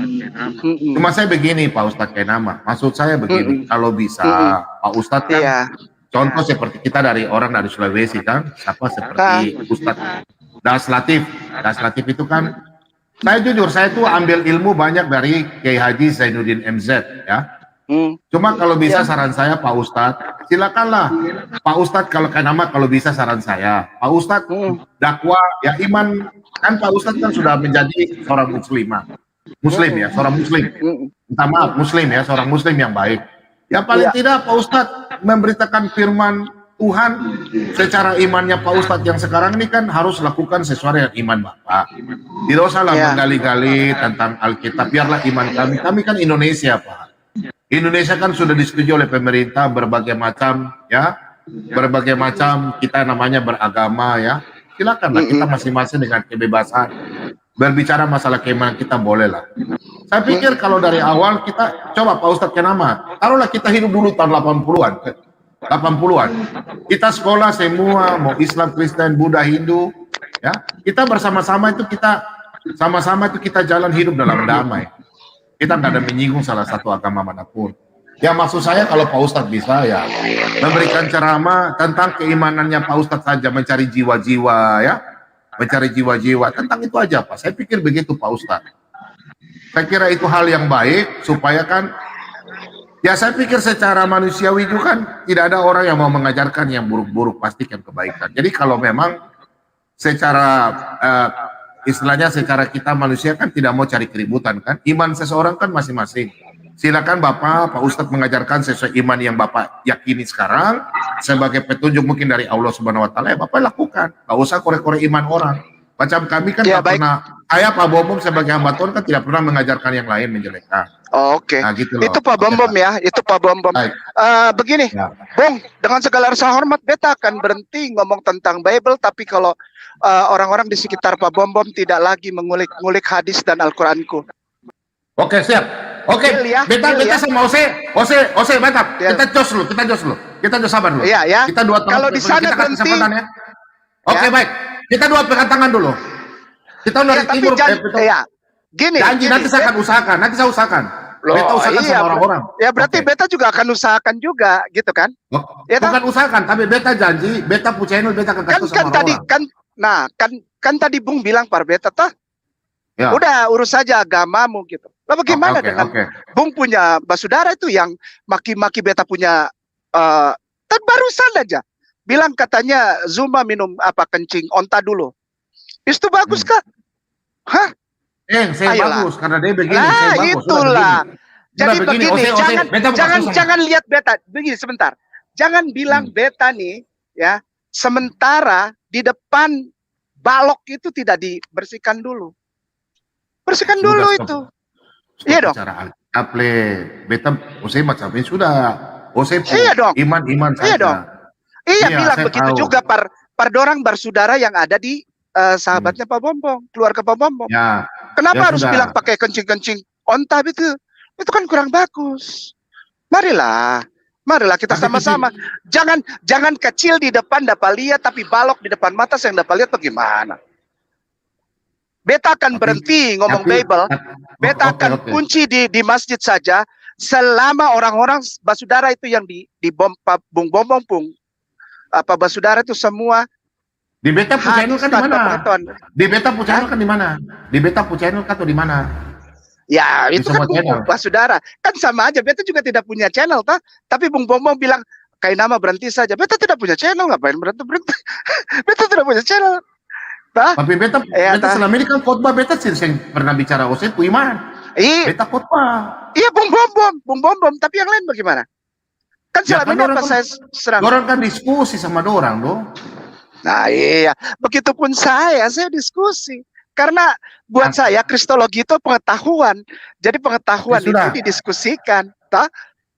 Cuma saya begini, Pak Ustadz Kainama. Maksud saya begini, kalau bisa Pak Ustadz kan, contoh seperti kita dari orang dari Sulawesi kan, seperti Ustadz Das Latif. Das Latif itu kan, saya jujur, saya tuh ambil ilmu banyak dari Kiai Haji Zainuddin MZ, ya. Cuma kalau bisa saran saya Pak Ustadz, silakanlah Pak Ustadz kalau Kainama kalau bisa saran saya, Pak Ustadz dakwah ya iman kan Pak Ustadz kan sudah menjadi seorang muslim ya, seorang muslim. Minta maaf muslim ya, seorang muslim yang baik. Ya paling tidak Pak Ustadz memberitakan firman Tuhan secara imannya Pak Ustadz yang sekarang ini kan harus lakukan sesuai dengan iman Bapak. Tidak usahlah menggali-gali tentang Alkitab, biarlah iman kami kan Indonesia Pak. Indonesia kan sudah disetujui oleh pemerintah berbagai macam kita namanya beragama ya. Silakanlah kita masing-masing dengan kebebasan berbicara masalah keimanan kita bolehlah. Saya pikir kalau dari awal kita coba Pak Ustadz Kainama, taruhlah kita hidup dulu tahun 80-an. Kita sekolah semua, mau Islam, Kristen, Buddha, Hindu, ya. Kita bersama-sama itu kita jalan hidup dalam damai. Kita nggak ada menyinggung salah satu agama manapun. Ya maksud saya kalau Pak Ustadz bisa ya memberikan ceramah tentang keimanannya Pak Ustadz saja, mencari jiwa-jiwa ya. Mencari jiwa-jiwa, tentang itu aja Pak. Saya pikir begitu Pak Ustadz. Saya kira itu hal yang baik supaya kan ya saya pikir secara manusiawi juga kan tidak ada orang yang mau mengajarkan yang buruk-buruk, pastikan kebaikan. Jadi kalau memang secara istilahnya secara kita manusia kan tidak mau cari keributan kan, iman seseorang kan masing-masing. Silakan Bapak, Pak Ustadz mengajarkan sesuai iman yang Bapak yakini sekarang sebagai petunjuk mungkin dari Allah Subhanahu Wa Taala, ya Bapak lakukan. Gak usah korek-korek iman orang. Macam kami kan pernah, saya Pak Bom sebagai hamba Tuhan kan tidak pernah mengajarkan yang lain menjelekkan. Oke. Nah, gitu itu Pak Bom ya, itu Pak Bom. Begini, Bung, dengan segala rasa hormat, beta akan berhenti ngomong tentang Bible, tapi kalau orang-orang di sekitar Pak Bom tidak lagi mengulik-ngulik hadis dan Al-Quranku. Oke, siap. Oke, beta sama Ose, mantap. Kita jos dulu. Kita jos sabar dulu. Iya. Kita dua kalau di sana berhenti. Ya. Oke, baik. Kita dua pegang tangan dulu. Kita dari timur. Gini. Janji nanti saya akan usahakan. Beta usahakan sama orang-orang. Ya berarti beta juga akan usahakan juga, gitu kan? Ya, bukan usahakan, tapi beta janji, beta punya channel, beta akan kasih sama orang-orang. Kan tadi Bung bilang par beta toh. Ya. Udah urus saja agamamu gitu. Lah bagaimana dengan Bung punya basudara itu yang maki-maki beta punya kan barusan aja bilang katanya Zuma minum apa kencing onta dulu. Itu bagus kah? Hah? Saya bagus karena dia begini, saya bagus. Itulah. Jadi begini, begini, jangan lihat beta begini sebentar. Jangan bilang beta nih ya, sementara di depan balok itu tidak dibersihkan dulu. Bersihkan dulu itu. Iya dong. Cara beta Ose macam ini sudah. Ose iya dong. Iman saja. Iya dong. Iya bilang begitu tahu. Juga pardorang bersaudara yang ada di sahabatnya Pak Bombong, keluarga Pak Bombong. Ya. Kenapa harus bilang pakai kencing-kencing onta itu? Itu kan kurang bagus. Marilah kita sama-sama. Jangan kecil di depan dapat lihat, tapi balok di depan mata yang dapat lihat bagaimana? Beta akan berhenti ngomong Bible. Beta akan kunci di masjid saja selama orang-orang basudara itu yang di bom Bung Bombong apa basudara itu semua. Di beta channel kan di mana? Di beta channel kan di mana? Di beta channel kan di mana? Ya, itu kan Bung basudara. Kan sama aja, beta juga tidak punya channel, tapi Bung Bombong bilang, kayak nama berhenti saja. Beta tidak punya channel, ngapain berhenti? Beta tidak punya channel. Tapi beta selama ini kan khotbah beta sih pernah bicara Ose ku iman. Beta khotbah. Iya, Bung Bombong, tapi yang lain bagaimana? Kan selama ini apa saya serang? Orang kan diskusi sama orang, loh. Nah iya, begitupun saya diskusi. Karena buat saya kristologi itu pengetahuan. Jadi pengetahuan itu didiskusikan, toh?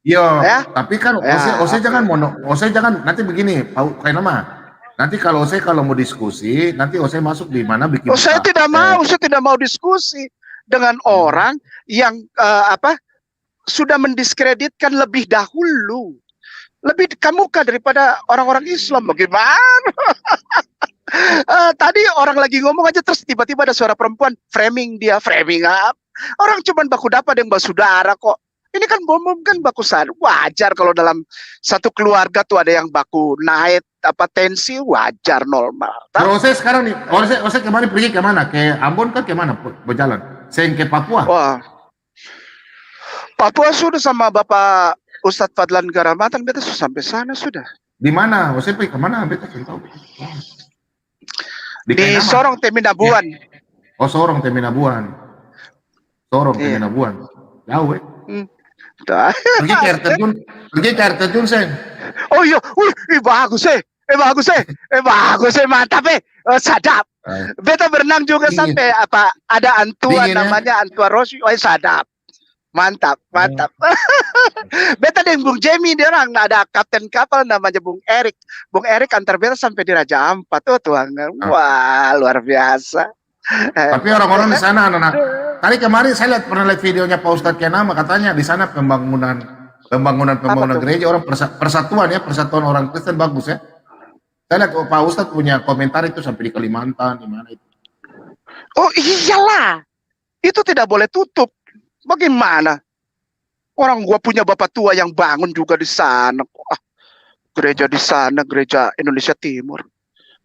Ya, tapi kan Ose jangan Ose jangan nanti begini, kayak nama. Nanti kalau Ose mau diskusi, nanti Ose masuk di mana bikin. Saya tidak mau diskusi dengan orang yang sudah mendiskreditkan lebih dahulu. Lebih kamuka daripada orang-orang Islam. Bagaimana? Tadi orang lagi ngomong aja terus tiba-tiba ada suara perempuan framing up. Orang cuman baku dapat yang basudara kok. Ini kan Bombong kan bakusan. Wajar kalau dalam satu keluarga tuh ada yang baku naik tensi, wajar normal. Kalau saya sekarang nih, Ose kemarin pergi ke mana? Ke Ambon kan ke mana berjalan? Saya ke Papua. Wah. Papua sudah sama Bapak Ustadz Fadlan Garamatan, beta sampai sana sudah. Di mana? Ose pergi ke mana? Beta tahu. Di Sorong Teminabuan. Oh, Sorong Teminabuan. Teminabuan. Jauh, Pergi ke air terjun, Sen. Oh iya, bagus, mantap, sadap. Beta berenang juga sampai ada antua namanya Antua Rossi, sadap. Mantap. Beta dengan Bung Jamie dia orang ada kapten kapal namanya Bung Erik. Bung Erik antar beta sampai di Raja Ampat. Tuhan. Wah, luar biasa. Tapi orang-orang di sana anak-anak. Tadi kemarin saya pernah lihat videonya Pak Ustadz Kenama, katanya di sana pembangunan gereja orang persatuan orang Kristen bagus ya. Saya lihat Pak Ustadz punya komentar itu sampai di Kalimantan, di mana itu. Oh iyalah, itu tidak boleh tutup. Bagaimana? Orang gua punya bapak tua yang bangun juga di sana. Gereja di sana, gereja Indonesia Timur.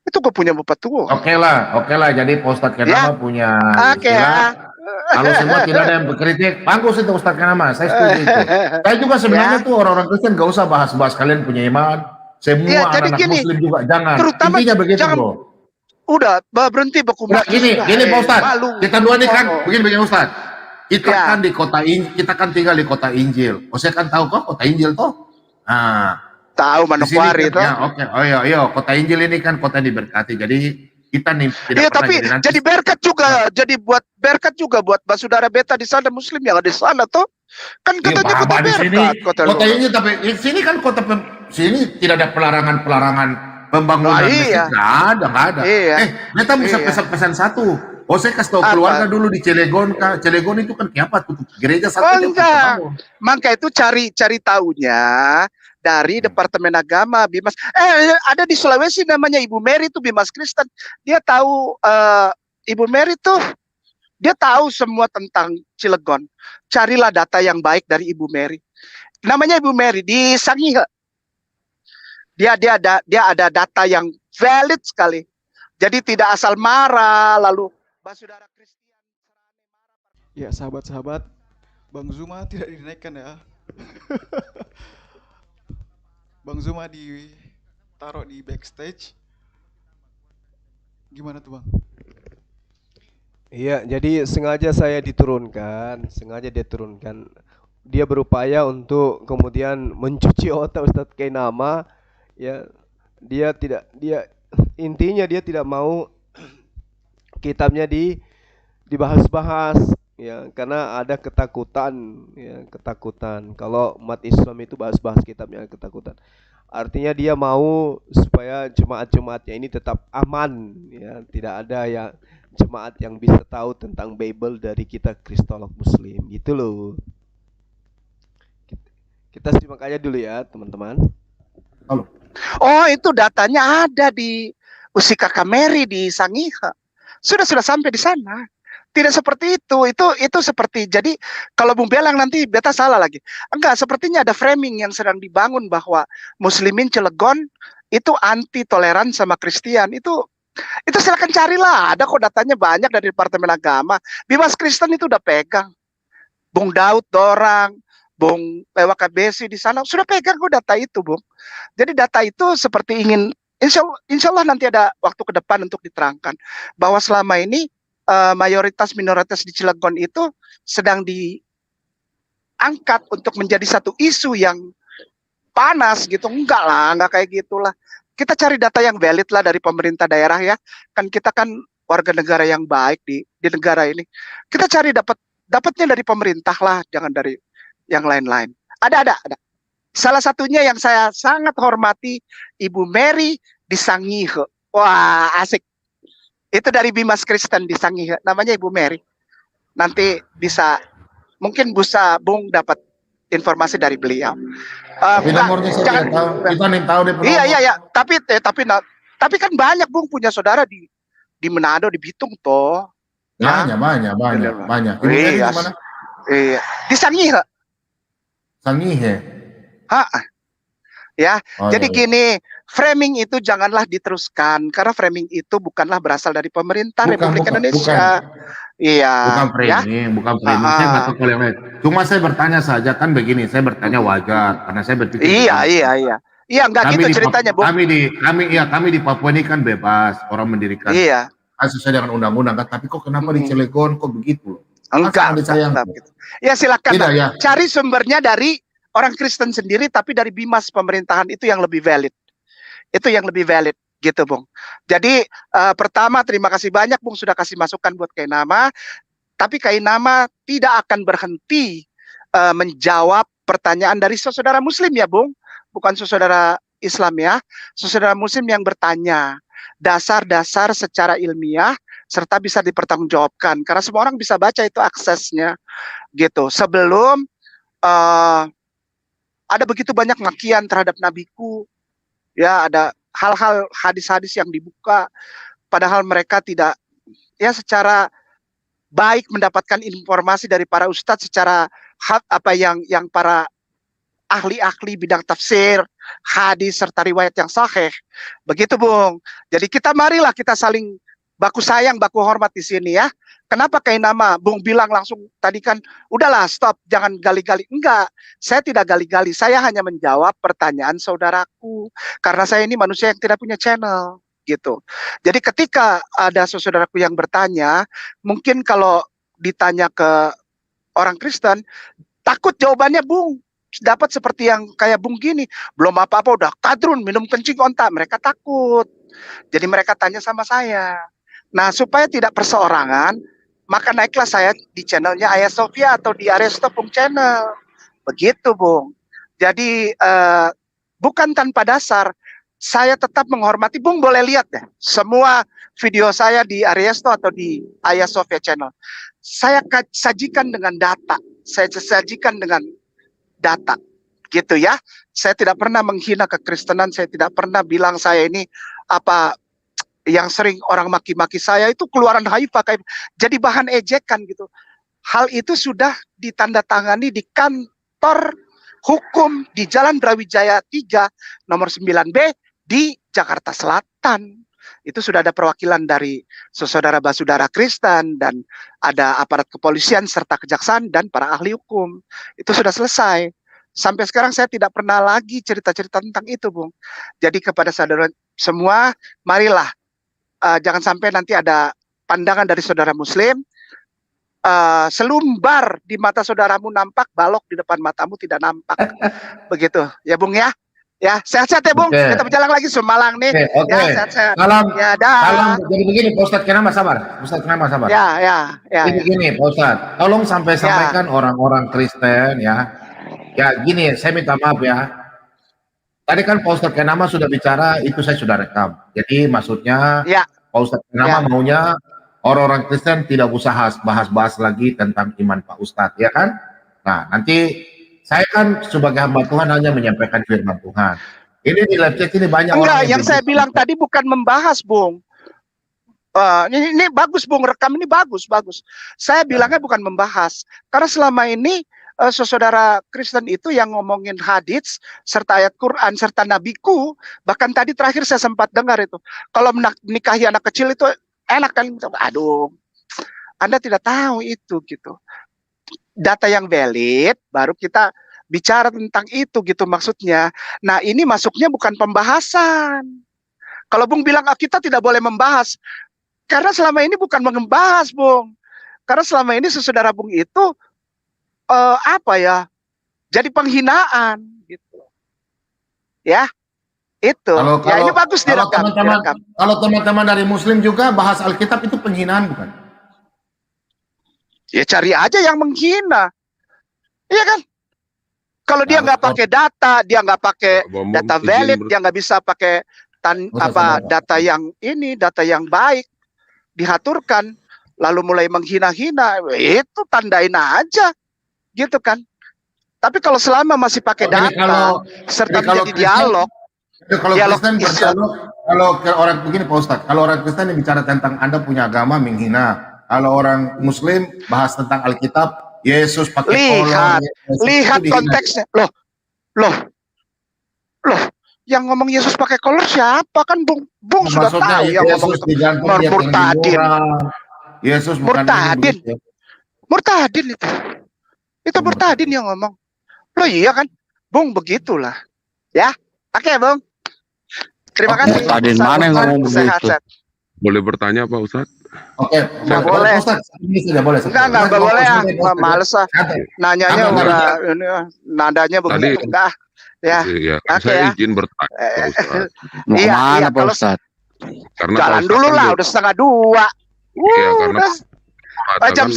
Itu gua punya bapak tua. Oke lah. Jadi Pak Ustadz Kenama punya istilah. Kalau semua tidak ada yang berkritik, bagus itu Ustadz Kenama. Saya setuju itu. Saya juga sebenarnya tuh orang-orang Kristen gak usah bahas-bahas kalian punya iman. Semua anak-anak Muslim juga jangan. Intinya begitu loh. Udah berhenti baku. Gini Pak Ustadz. Kita dua nih kan begini Ustadz. Kita kan di kita kan tinggal di kota Injil. Saya kan tahu kok kota Injil toh. Nah, tahu Manokwari kan, ya, oke. Oh iya, kota Injil ini kan kota yang diberkati. Jadi kita nih tidak tapi jadi berkat juga, jadi buat berkat juga buat basudara beta di sana Muslim yang ada di sana toh. Kan katanya kota berkat. Kota Injil tapi di sini kan sini tidak ada pelarangan pembangunan masjid. Nggak ada. Beta bisa pesan satu. Saya kasih tahu keluarga dulu di Cilegon, Cilegon itu kan kenapa tutup gereja satu. Maka itu cari tahunya dari Departemen Agama Bimas. Ada di Sulawesi namanya Ibu Mary itu Bimas Kristen. Dia tahu Ibu Mary tuh dia tahu semua tentang Cilegon. Carilah data yang baik dari Ibu Mary. Namanya Ibu Mary di Sangihe. Dia ada data yang valid sekali. Jadi tidak asal marah lalu basudara Kristen Ya sahabat-sahabat, Bang Zuma tidak dinaikkan ya. Bang Zuma ditaruh di backstage. Gimana tuh Bang? Iya, jadi sengaja dia turunkan. Dia berupaya untuk kemudian mencuci otak Ustadz Kainama. Ya, intinya dia tidak mau kitabnya dibahas-bahas, ya, karena ada ketakutan, ya, ketakutan. Kalau umat Islam itu bahas-bahas kitabnya, ketakutan. Artinya dia mau supaya jemaat-jemaatnya ini tetap aman, ya, tidak ada yang jemaat yang bisa tahu tentang Bible dari kita Kristolog Muslim, gitu loh. Kita simak aja dulu ya, teman-teman. Halo. Oh, itu datanya ada di Usika Kameri di Sangihe. Sudah sampai di sana. Tidak seperti itu. Itu seperti, jadi kalau Bung Belang nanti beta salah lagi. Enggak, sepertinya ada framing yang sedang dibangun bahwa Muslimin Cilegon itu anti toleran sama Kristen. Itu silakan carilah. Ada kok datanya banyak dari Departemen Agama. Bebas Kristen itu udah pegang. Bung Daud Dorang, Bung PWKBC di sana sudah pegang kok data itu, Bung. Jadi data itu seperti ingin, insya Allah nanti ada waktu ke depan untuk diterangkan bahwa selama ini mayoritas minoritas di Cilegon itu sedang diangkat untuk menjadi satu isu yang panas gitu. Enggak lah, enggak kayak gitulah. Kita cari data yang valid lah dari pemerintah daerah ya. Kan kita kan warga negara yang baik di negara ini. Kita cari dapatnya dari pemerintah lah, jangan dari yang lain-lain. Ada. Salah satunya yang saya sangat hormati, Ibu Mary di Sangihe. Wah, asik. Itu dari Bimas Kristen di Sangihe, namanya Ibu Mary. Nanti mungkin bisa Bung dapat informasi dari beliau. Tapi nomornya saya tidak tahu. Kita nih tahu deh. Iya. Tapi kan banyak Bung punya saudara di Manado, di Bitung toh. Banyak. Ibu Mary di mana? Iya, di Sangihe. Ya, jadi gini, framing itu janganlah diteruskan karena framing itu bukanlah berasal dari pemerintah Republik Indonesia. Iya. Bukan framing, Saya nggak tahu kalau yang lain. Cuma saya bertanya saja, kan begini, saya bertanya wajar karena saya berpikir. Iya. Iya, enggak gitu ceritanya, Bu. Kami di Papua ini kan bebas, orang mendirikan. Iya. Sesuai dengan undang-undang kan, tapi kok kenapa di Cilegon kok begitu? Enggak. Ya silakan ya. Cari sumbernya dari orang Kristen sendiri, tapi dari Bimas pemerintahan itu yang lebih valid. Itu yang lebih valid, gitu, Bung. Jadi pertama terima kasih banyak, Bung, sudah kasih masukan buat Kainama. Tapi Kainama tidak akan berhenti menjawab pertanyaan dari saudara Muslim ya, Bung. Bukan saudara Islam ya. Saudara Muslim yang bertanya dasar-dasar secara ilmiah serta bisa dipertanggungjawabkan. Karena semua orang bisa baca itu aksesnya, gitu. Sebelum ada begitu banyak makian terhadap nabiku, ya, ada hal-hal hadis-hadis yang dibuka, padahal mereka tidak, ya, secara baik mendapatkan informasi dari para ustadz secara apa yang para ahli-ahli bidang tafsir, hadis serta riwayat yang sahih. Begitu, Bung. Jadi marilah kita saling baku sayang, baku hormat di sini ya. Kenapa Kainama? Bung bilang langsung tadi kan, udahlah stop, jangan gali-gali. Enggak, saya tidak gali-gali. Saya hanya menjawab pertanyaan saudaraku. Karena saya ini manusia yang tidak punya channel, gitu. Jadi ketika ada saudaraku yang bertanya, mungkin kalau ditanya ke orang Kristen, takut jawabannya, Bung. Dapat seperti yang kayak Bung gini, belum apa-apa udah kadrun, minum kencing onta. Mereka takut. Jadi mereka tanya sama saya. Nah, supaya tidak perseorangan, maka naiklah saya di channelnya Ayah Sofia atau di Aresto Bung Channel. Begitu, Bung. Jadi bukan tanpa dasar, saya tetap menghormati. Bung boleh lihat deh, semua video saya di Aresto atau di Ayah Sofia Channel. Saya sajikan dengan data. Saya sajikan dengan data. Gitu ya. Saya tidak pernah menghina kekristenan, saya tidak pernah bilang saya ini apa yang sering orang maki-maki saya itu keluaran Haifa kayak jadi bahan ejekan gitu. Hal itu sudah ditandatangani di kantor hukum di Jalan Brawijaya 3 nomor 9B di Jakarta Selatan. itu sudah ada perwakilan dari saudara Kristen dan ada aparat kepolisian serta kejaksaan dan para ahli hukum. Itu sudah selesai. Sampai sekarang saya tidak pernah lagi cerita-cerita tentang itu, Bung. Jadi kepada saudara semua, marilah jangan sampai nanti ada pandangan dari saudara Muslim, selumbar di mata saudaramu nampak, balok di depan matamu tidak nampak. Begitu, ya Bung ya. Ya, sehat-sehat ya Bung. Kita berjalan lagi Sumalang nih. Ya, sehat-sehat. Ya, dah. Jadi begini, Pak Ustadz Kenama sabar. Ustadz Kenama sabar. Ya. Jadi begini, Pak Ustadz, tolong sampaikan orang-orang Kristen ya. Ya, gini, saya minta maaf ya. Tadi kan Pak Ustadz Kenama sudah bicara, itu saya sudah rekam. Jadi maksudnya Pak Ustadz Kenama maunya orang-orang Kristen tidak usah bahas-bahas lagi tentang iman Pak Ustadz, ya kan? Nah, nanti saya kan sebagai hamba Tuhan hanya menyampaikan firman Tuhan. Ini di live chat ini banyak orang yang saya bilang tadi bukan membahas, Bung. Ini bagus, Bung, rekam ini bagus. Saya bilangnya bukan membahas. Karena selama ini saudara Kristen itu yang ngomongin hadits serta ayat Quran serta nabiku, bahkan tadi terakhir saya sempat dengar itu. Kalau menikahi anak kecil itu enak kan? Aduh, Anda tidak tahu itu gitu. Data yang valid baru kita bicara tentang itu gitu maksudnya. Nah, ini masuknya bukan pembahasan. Kalau Bung bilang kita tidak boleh membahas, karena selama ini bukan membahas, Bung. Karena selama ini saudara Bung itu jadi penghinaan gitu. Ya. Itu. Ini bagus direkam. Kalau teman-teman dari Muslim juga bahas Alkitab itu penghinaan bukan? Ya cari aja yang menghina. Iya kan? Kalau dia nggak pakai data, dia nggak pakai data valid, dia nggak bisa pakai data yang baik, diaturkan, lalu mulai menghina-hina, itu tandain aja, gitu kan? Tapi kalau selama masih pakai data, serta menjadi dialog, kalau orang begini Pak Ustadz, kalau orang Kristen yang bicara tentang Anda punya agama menghina. Kalau orang Muslim bahas tentang Alkitab, Yesus pakai kolor. Lihat konteksnya. Loh. Yang ngomong Yesus pakai kolor siapa kan Bung sudah tahu yang ngomong itu. Murtadin. Yesus Murtadin itu. Itu murtadin yang ngomong. Loh iya kan? Bung begitulah. Ya. Oke, Bung. Terima kasih. Murtadin mana yang ngomong begitu? Boleh bertanya Pak Ustadz? Oke, nggak boleh. Enggak boleh ya. Males lah. Nanyanya udah nadanya begitu. Enggak. Ya. Saya izin bertanya Pak Ustadz. Iya, Pak Ustadz. Karena jalan dulu lah, udah 1:30. Iya, karena jam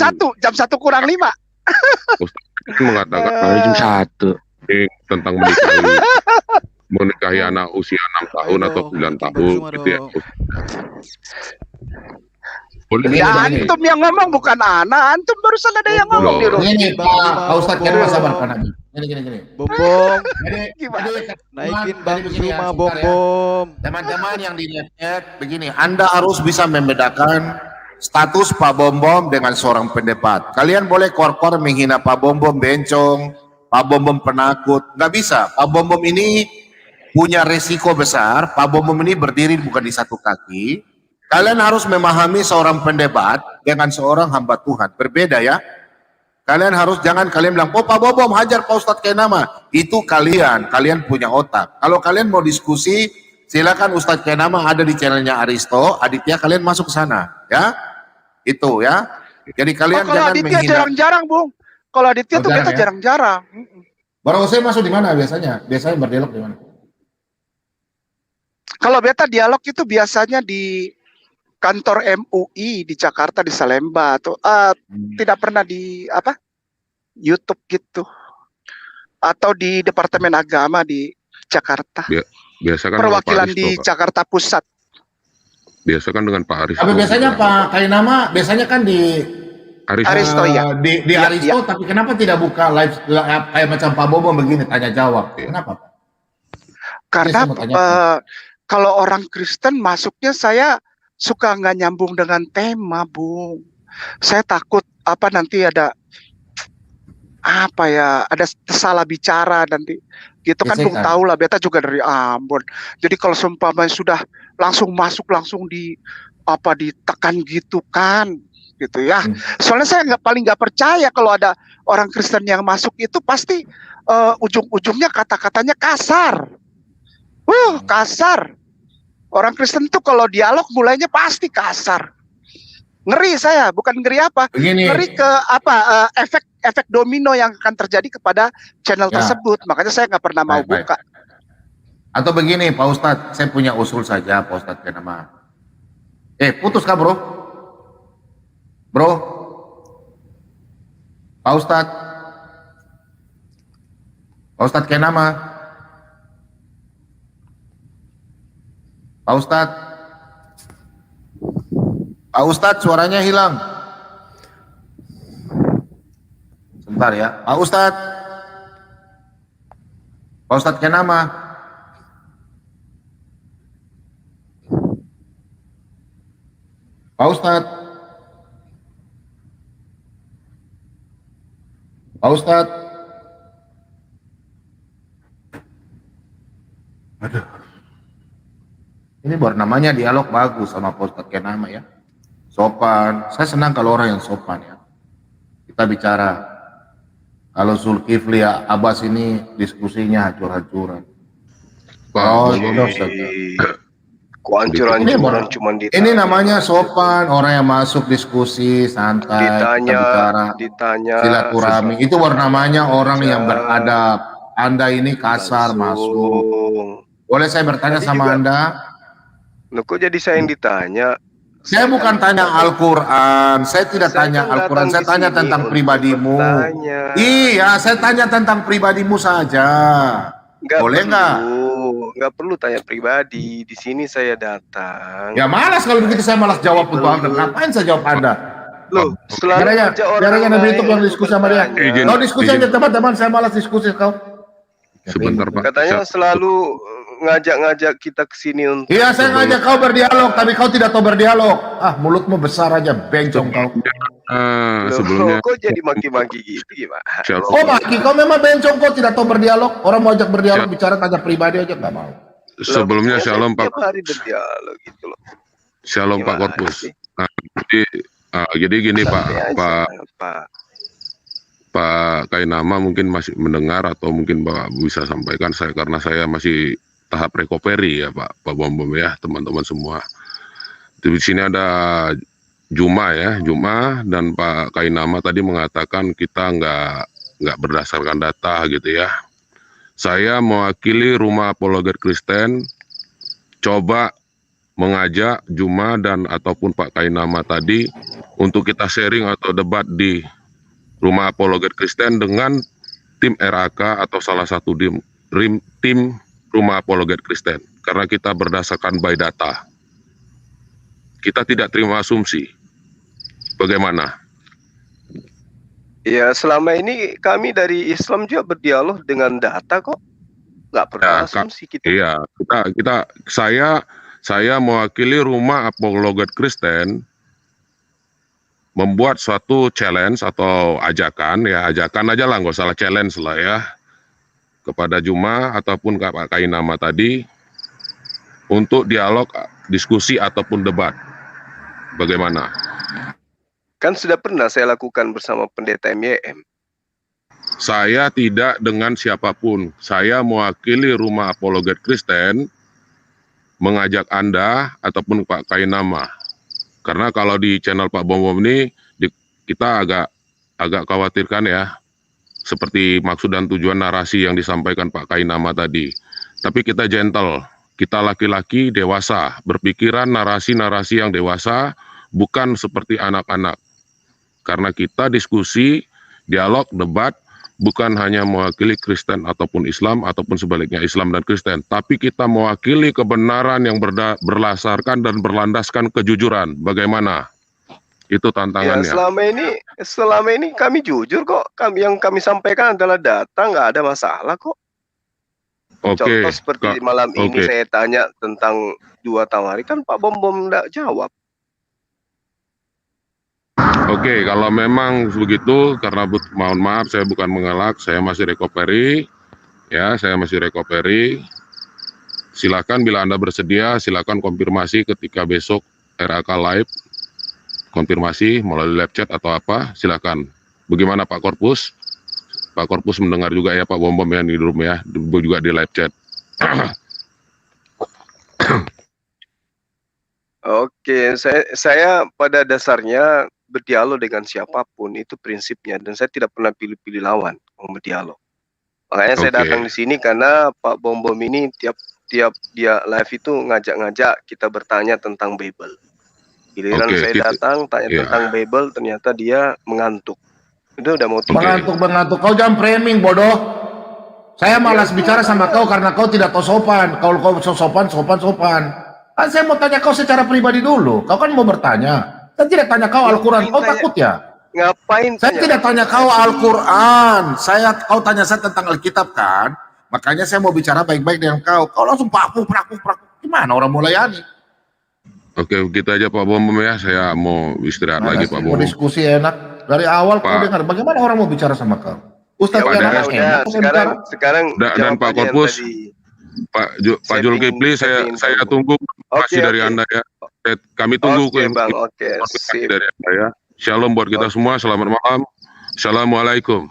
1 kurang 5. Ustadz mengatakan jam 1 tentang menikahi anak usia 6 tahun atau 9 tahun gitu ya. Antum yang ngomong bukan anak, antum barusan ada yang ngomong di rumah. Ini Pak Ustadz Kenapa sabar Pak Nabi. Gini. Bom. Naikin Bang Zuma bom. Teman-teman yang di chat begini, Anda harus bisa membedakan status Pak Bom dengan seorang pendebat. Kalian boleh kor-kor menghina Pak Bom bencong, Pak Bom penakut, nggak bisa. Pak Bom ini punya resiko besar. Pak Bom ini berdiri bukan di satu kaki. Kalian harus memahami seorang pendebat dengan seorang hamba Tuhan. Berbeda ya. Kalian harus, jangan kalian bilang, oh Pak Bom hajar Pak Ustadz Kenama. Itu kalian punya otak. Kalau kalian mau diskusi, silakan Ustadz Kenama ada di channelnya Aristo, Aditya kalian masuk ke sana. Ya, itu ya. Jadi kalian jangan menghina. Kalau Aditya jarang-jarang Bung. Kalau Aditya tuh kita jarang-jarang. Barang saya masuk di mana biasanya? Biasanya berdialog di mana? Kalau beta dialog itu biasanya di kantor MUI di Jakarta di Salemba atau tidak pernah di YouTube gitu atau di Departemen Agama di Jakarta. Biasa kan perwakilan Aristo, di Pak. Jakarta Pusat. Biasa kan dengan Pak Aristo. Tapi biasanya Pak Kainama biasanya kan di Aristo ya. Di Aristo, tapi kenapa tidak buka live kayak macam Pak Bom begini tanya jawab? Kenapa Pak? Karena kalau orang Kristen masuknya saya suka nggak nyambung dengan tema, Bung. Saya takut nanti ada ada salah bicara nanti. Gitu kan Bung tahu lah, beta juga dari Ambon. Jadi kalau seumpamanya sudah langsung masuk, langsung ditekan gitu kan, gitu ya. Soalnya saya paling nggak percaya kalau ada orang Kristen yang masuk itu pasti ujung-ujungnya kata-katanya kasar. Kasar. Orang Kristen tuh kalau dialog mulainya pasti kasar. Ngeri saya, bukan ngeri apa? Ngeri ke efek domino yang akan terjadi kepada channel tersebut. Makanya saya nggak pernah mau buka. Atau begini Pak Ustadz, saya punya usul saja Pak Ustadz Kenama. Putus kah bro? Bro? Pak Ustadz? Pak Ustadz Kenama? Pak Ustadz? Pak Ustadz suaranya hilang. Sebentar ya. Pak Ustadz? Pak Ustadz Kenama? Pak Ustadz? Pak Ustadz? Aduh. Ini baru namanya dialog bagus sama Pak Ustadz Kenama ya. Sopan. Saya senang kalau orang yang sopan ya. Kita bicara. Kalau Zulkifli ya, Abbas ini diskusinya hancur-hancuran. Kok hancur-hancuran cuma ditanya. Ini namanya sopan, orang yang masuk diskusi santai, ditanya silaturahmi. Itu baru namanya orang yang beradab. Anda ini kasar masuk. Boleh saya bertanya sama Anda? Loh, kok jadi saya yang ditanya? Saya bukan tanya Al-Quran, saya tidak tanya Al-Quran, saya tanya tentang pribadimu. Iya, saya tanya tentang pribadimu saja. Boleh nggak? Nggak perlu tanya pribadi. Di sini saya datang. Ya malas kalau begitu, saya malas jawab untuk Anda. Ngapain saya jawab Anda? Loh, selalu aja orang Nabi itu yang diskusi sama dia. Kau diskusi aja teman-teman, saya malas diskusi kau. Sebentar Pak. Katanya selalu ngajak-ngajak kita ke sini untuk. Iya, saya ngajak kau berdialog, tapi kau tidak tahu berdialog. Mulutmu besar aja, bencong kau. Sebelumnya kok jadi maki-maki gitu gimana? Oh maki, kau memang bencong, kau tidak tahu berdialog. Orang mau ajak berdialog, bicara tanya pribadi aja nggak mau. Sebelumnya shalom Pak. Tiap hari berdialog gitu loh. Shalom Pak Korpus. Jadi gini Pak Kainama mungkin masih mendengar atau mungkin Bapak bisa sampaikan saya, karena saya masih tahap recovery ya Pak Bom ya teman-teman semua. Di sini ada Juma dan Pak Kainama tadi mengatakan kita nggak berdasarkan data gitu ya. Saya mewakili Rumah Apologet Kristen coba mengajak Juma dan ataupun Pak Kainama tadi untuk kita sharing atau debat di Rumah Apologet Kristen dengan tim RAK atau salah satu tim Rumah Apologet Kristen, karena kita berdasarkan by data. Kita tidak terima asumsi. Bagaimana? Ya, selama ini kami dari Islam juga berdialog dengan data kok. Nggak pernah asumsi kita. Iya, saya mewakili Rumah Apologet Kristen membuat suatu challenge atau ajakan aja lah, nggak salah challenge lah ya, kepada Juma ataupun Pak Kainama tadi untuk dialog, diskusi ataupun debat. Bagaimana? Kan sudah pernah saya lakukan bersama pendeta MYM. Saya tidak dengan siapapun. Saya mewakili Rumah Apologet Kristen mengajak Anda ataupun Pak Kainama. Karena kalau di channel Pak Bom ini kita agak khawatirkan ya, seperti maksud dan tujuan narasi yang disampaikan Pak Kainama tadi. Tapi kita gentle, kita laki-laki dewasa, berpikiran narasi-narasi yang dewasa, bukan seperti anak-anak. Karena kita diskusi, dialog, debat, bukan hanya mewakili Kristen ataupun Islam, ataupun sebaliknya Islam dan Kristen, tapi kita mewakili kebenaran yang berdasarkan dan berlandaskan kejujuran. Bagaimana? Itu tantangannya. Ya, selama ini kami jujur kok. Yang kami sampaikan adalah data, nggak ada masalah kok. Contoh seperti malam ini saya tanya tentang 2 Tawari, kan Pak Bom nggak jawab. Oke, kalau memang begitu, karena mohon maaf saya bukan mengelak, saya masih recovery, ya, saya masih recovery. Silakan bila Anda bersedia, silakan konfirmasi ketika besok RAK live, konfirmasi melalui live chat atau apa, silakan. Bagaimana Pak Korpus? Pak Korpus mendengar juga ya Pak Bom Bom yang di room ya, juga di live chat. Oke, saya pada dasarnya berdialog dengan siapapun itu prinsipnya, dan saya tidak pernah pilih-pilih lawan mau berdialog. Makanya saya datang di sini karena Pak Bom Bom ini tiap dia live itu ngajak-ngajak kita bertanya tentang Bible. Giliran saya datang tanya tentang Bible, ternyata dia mengantuk. Itu udah mau tidur. Mengantuk. Kau jangan framing, bodoh. Saya malas bicara sama kau karena kau tidak tahu sopan. Kalau kau sopan. Kan saya mau tanya kau secara pribadi dulu. Kau kan mau bertanya. Saya tidak tanya kau Al-Quran. Kau takut ya? Ngapain? Saya tidak tanya kau Al-Quran. Kau tanya saya tentang Alkitab kan? Makanya saya mau bicara baik-baik dengan kau. Kau langsung prakuk. Gimana orang mau layani? Oke, kita aja Pak Bom Bom ya. Saya mau istirahat lagi Pak Bom Bom. Mau diskusi enak. Dari awal kau dengar. Bagaimana orang mau bicara sama kau? Ustaz ya, sekarang dan Pak Korpus, Pak Zulkifli, saya tunggu masih dari Anda ya. Kami tunggu sip. dari Anda ya. Shalom buat kita semua. Selamat malam. Assalamualaikum.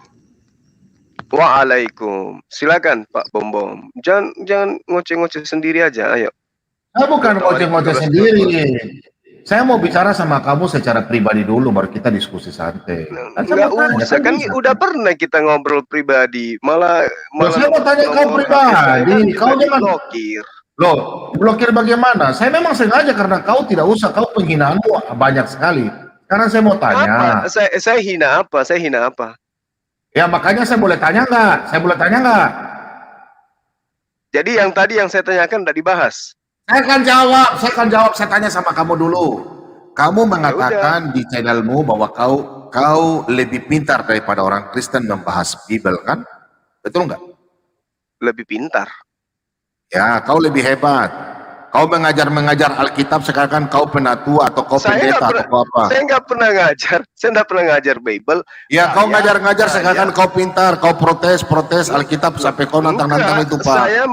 Waalaikum. Silakan Pak Bom Bom. Jangan ngoceh-ngoceh sendiri aja. Ayo. Saya bukan ngoceh-ngoceh sendiri. Saya mau bicara sama kamu secara pribadi dulu, baru kita diskusi santai. Enggak usah, kan udah pernah kita ngobrol pribadi. Malah saya mau tanya kau pribadi. Kau jangan blokir. Loh, blokir bagaimana? Saya memang sengaja karena kau tidak usah. Kau penghinaanmu banyak sekali. Karena saya mau tanya. Saya hina apa? Saya hina apa? Ya makanya saya boleh tanya nggak? Jadi yang tadi yang saya tanyakan tidak dibahas. Saya akan jawab. Saya tanya sama kamu dulu. Kamu mengatakan di channelmu bahwa kau lebih pintar daripada orang Kristen membahas Bible, kan? Betul nggak? Lebih pintar. Ya, kau lebih hebat. Kau mengajar Alkitab sekarang kau penatua atau kau pendeta atau apa? Saya nggak pernah ngajar Bible. Ya, kau ngajar sekarang kau pintar, kau protes Alkitab sampai kau nantang itu Pak. Saya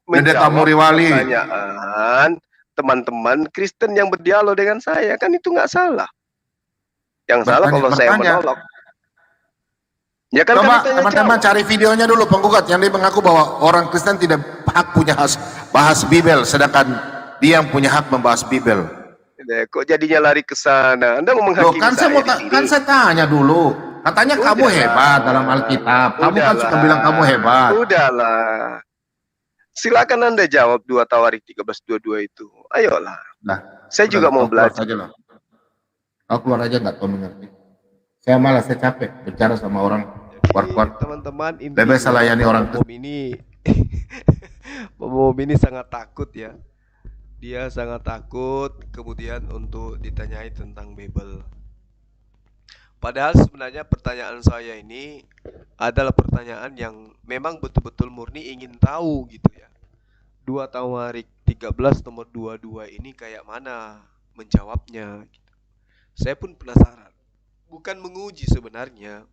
menjawab pertanyaan teman-teman Kristen yang berdialog dengan saya, kan itu nggak salah. Yang salah kalau saya menolak. Ya kan coba teman-teman cari videonya dulu penggugat yang dia mengaku bahwa orang Kristen tidak hak punya bahas Bible, sedangkan dia yang punya hak membahas Bible. Kok jadinya lari ke sana? Anda mau menghakimi kan saya tanya dulu. Katanya kamu hebat dalam Alkitab. Kamu kan suka bilang kamu hebat. Udahlah. Silakan Anda jawab 2 Tawarik 13:22 itu. Ayolah. Nah, saya juga mau belajar. Aku keluar aja nggak tahu mengerti. Saya malas, saya capek bicara sama orang. Teman-teman, bebas layani orang ini Pak Bom ini sangat takut ya. Dia sangat takut kemudian untuk ditanyai tentang Bible. Padahal sebenarnya pertanyaan saya ini adalah pertanyaan yang memang betul-betul murni ingin tahu gitu ya. 2 Tawarik 13 nomor 22 ini kayak mana menjawabnya gitu. Saya pun penasaran. Bukan menguji sebenarnya.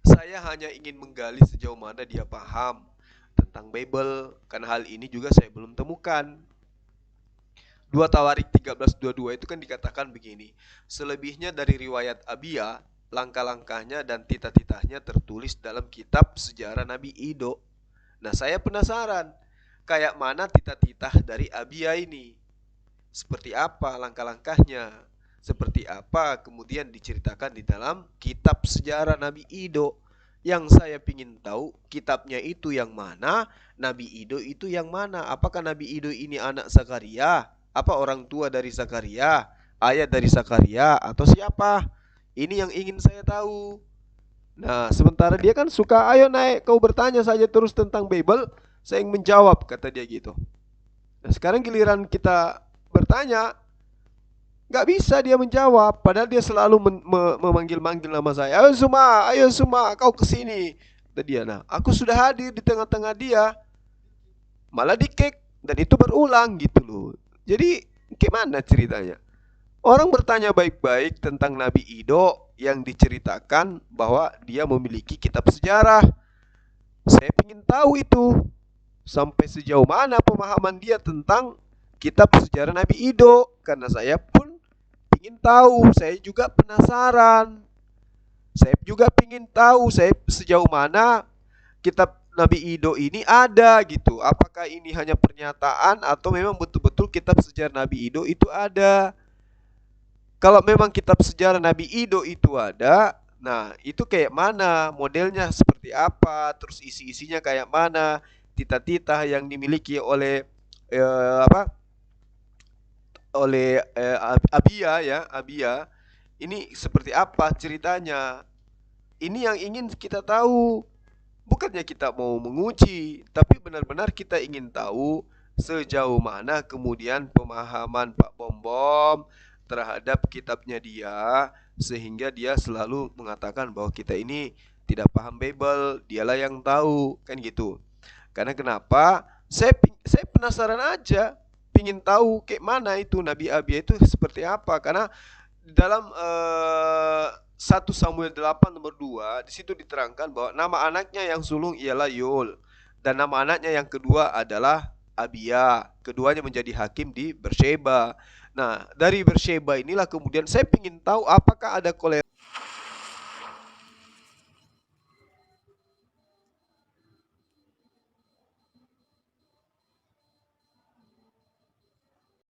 Saya hanya ingin menggali sejauh mana dia paham tentang Bible, karena hal ini juga saya belum temukan. 2 Tawarik 13:22 itu kan dikatakan begini, selebihnya dari riwayat Abia, langkah-langkahnya dan titah-titahnya tertulis dalam kitab sejarah Nabi Ido. Nah, saya penasaran, kayak mana titah-titah dari Abia ini? Seperti apa langkah-langkahnya? Seperti apa kemudian diceritakan di dalam kitab sejarah Nabi Ido. Yang saya ingin tahu kitabnya itu yang mana, Nabi Ido itu yang mana. Apakah Nabi Ido ini anak Zakaria? Apa orang tua dari Zakaria? Ayah dari Zakaria? Atau siapa? Ini yang ingin saya tahu. Nah, sementara dia kan suka, ayo naik kau bertanya saja terus tentang Bible, saya ingin menjawab, kata dia gitu. Nah, sekarang giliran kita bertanya, nggak bisa dia menjawab, padahal dia selalu memanggil-manggil nama saya. Ayo Suma, kau kesini. Kata dia, nah aku sudah hadir di tengah-tengah dia, malah di-kick, dan itu berulang gitu loh. Jadi gimana ceritanya? Orang bertanya baik-baik tentang Nabi Ido yang diceritakan bahwa dia memiliki kitab sejarah. Saya ingin tahu itu. sampai sejauh mana pemahaman dia tentang kitab sejarah Nabi Ido, karena saya pun ingin tahu, saya juga penasaran, saya juga ingin tahu sejauh mana kitab Nabi Ido ini ada gitu. Apakah ini hanya pernyataan atau memang betul-betul kitab sejarah Nabi Ido itu ada? Kalau memang kitab sejarah Nabi Ido itu ada, nah itu kayak mana, modelnya seperti apa, terus isi-isinya kayak mana, titah-titah yang dimiliki oleh Abia ya, Abia ini seperti apa ceritanya. Ini yang ingin kita tahu. Bukannya kita mau menguji, tapi benar-benar kita ingin tahu sejauh mana kemudian pemahaman Pak Bom terhadap kitabnya dia, sehingga dia selalu mengatakan bahwa kita ini tidak paham Bible, dialah yang tahu, kan gitu. Karena kenapa? Saya penasaran aja, pingin tahu kayak mana itu Nabi Abia itu seperti apa. Karena dalam 1 Samuel 8 nomor 2 di situ diterangkan bahwa nama anaknya yang sulung ialah Yul, dan nama anaknya yang kedua adalah Abia. Keduanya menjadi hakim di Beersheba. Nah, dari Beersheba inilah kemudian saya ingin tahu apakah ada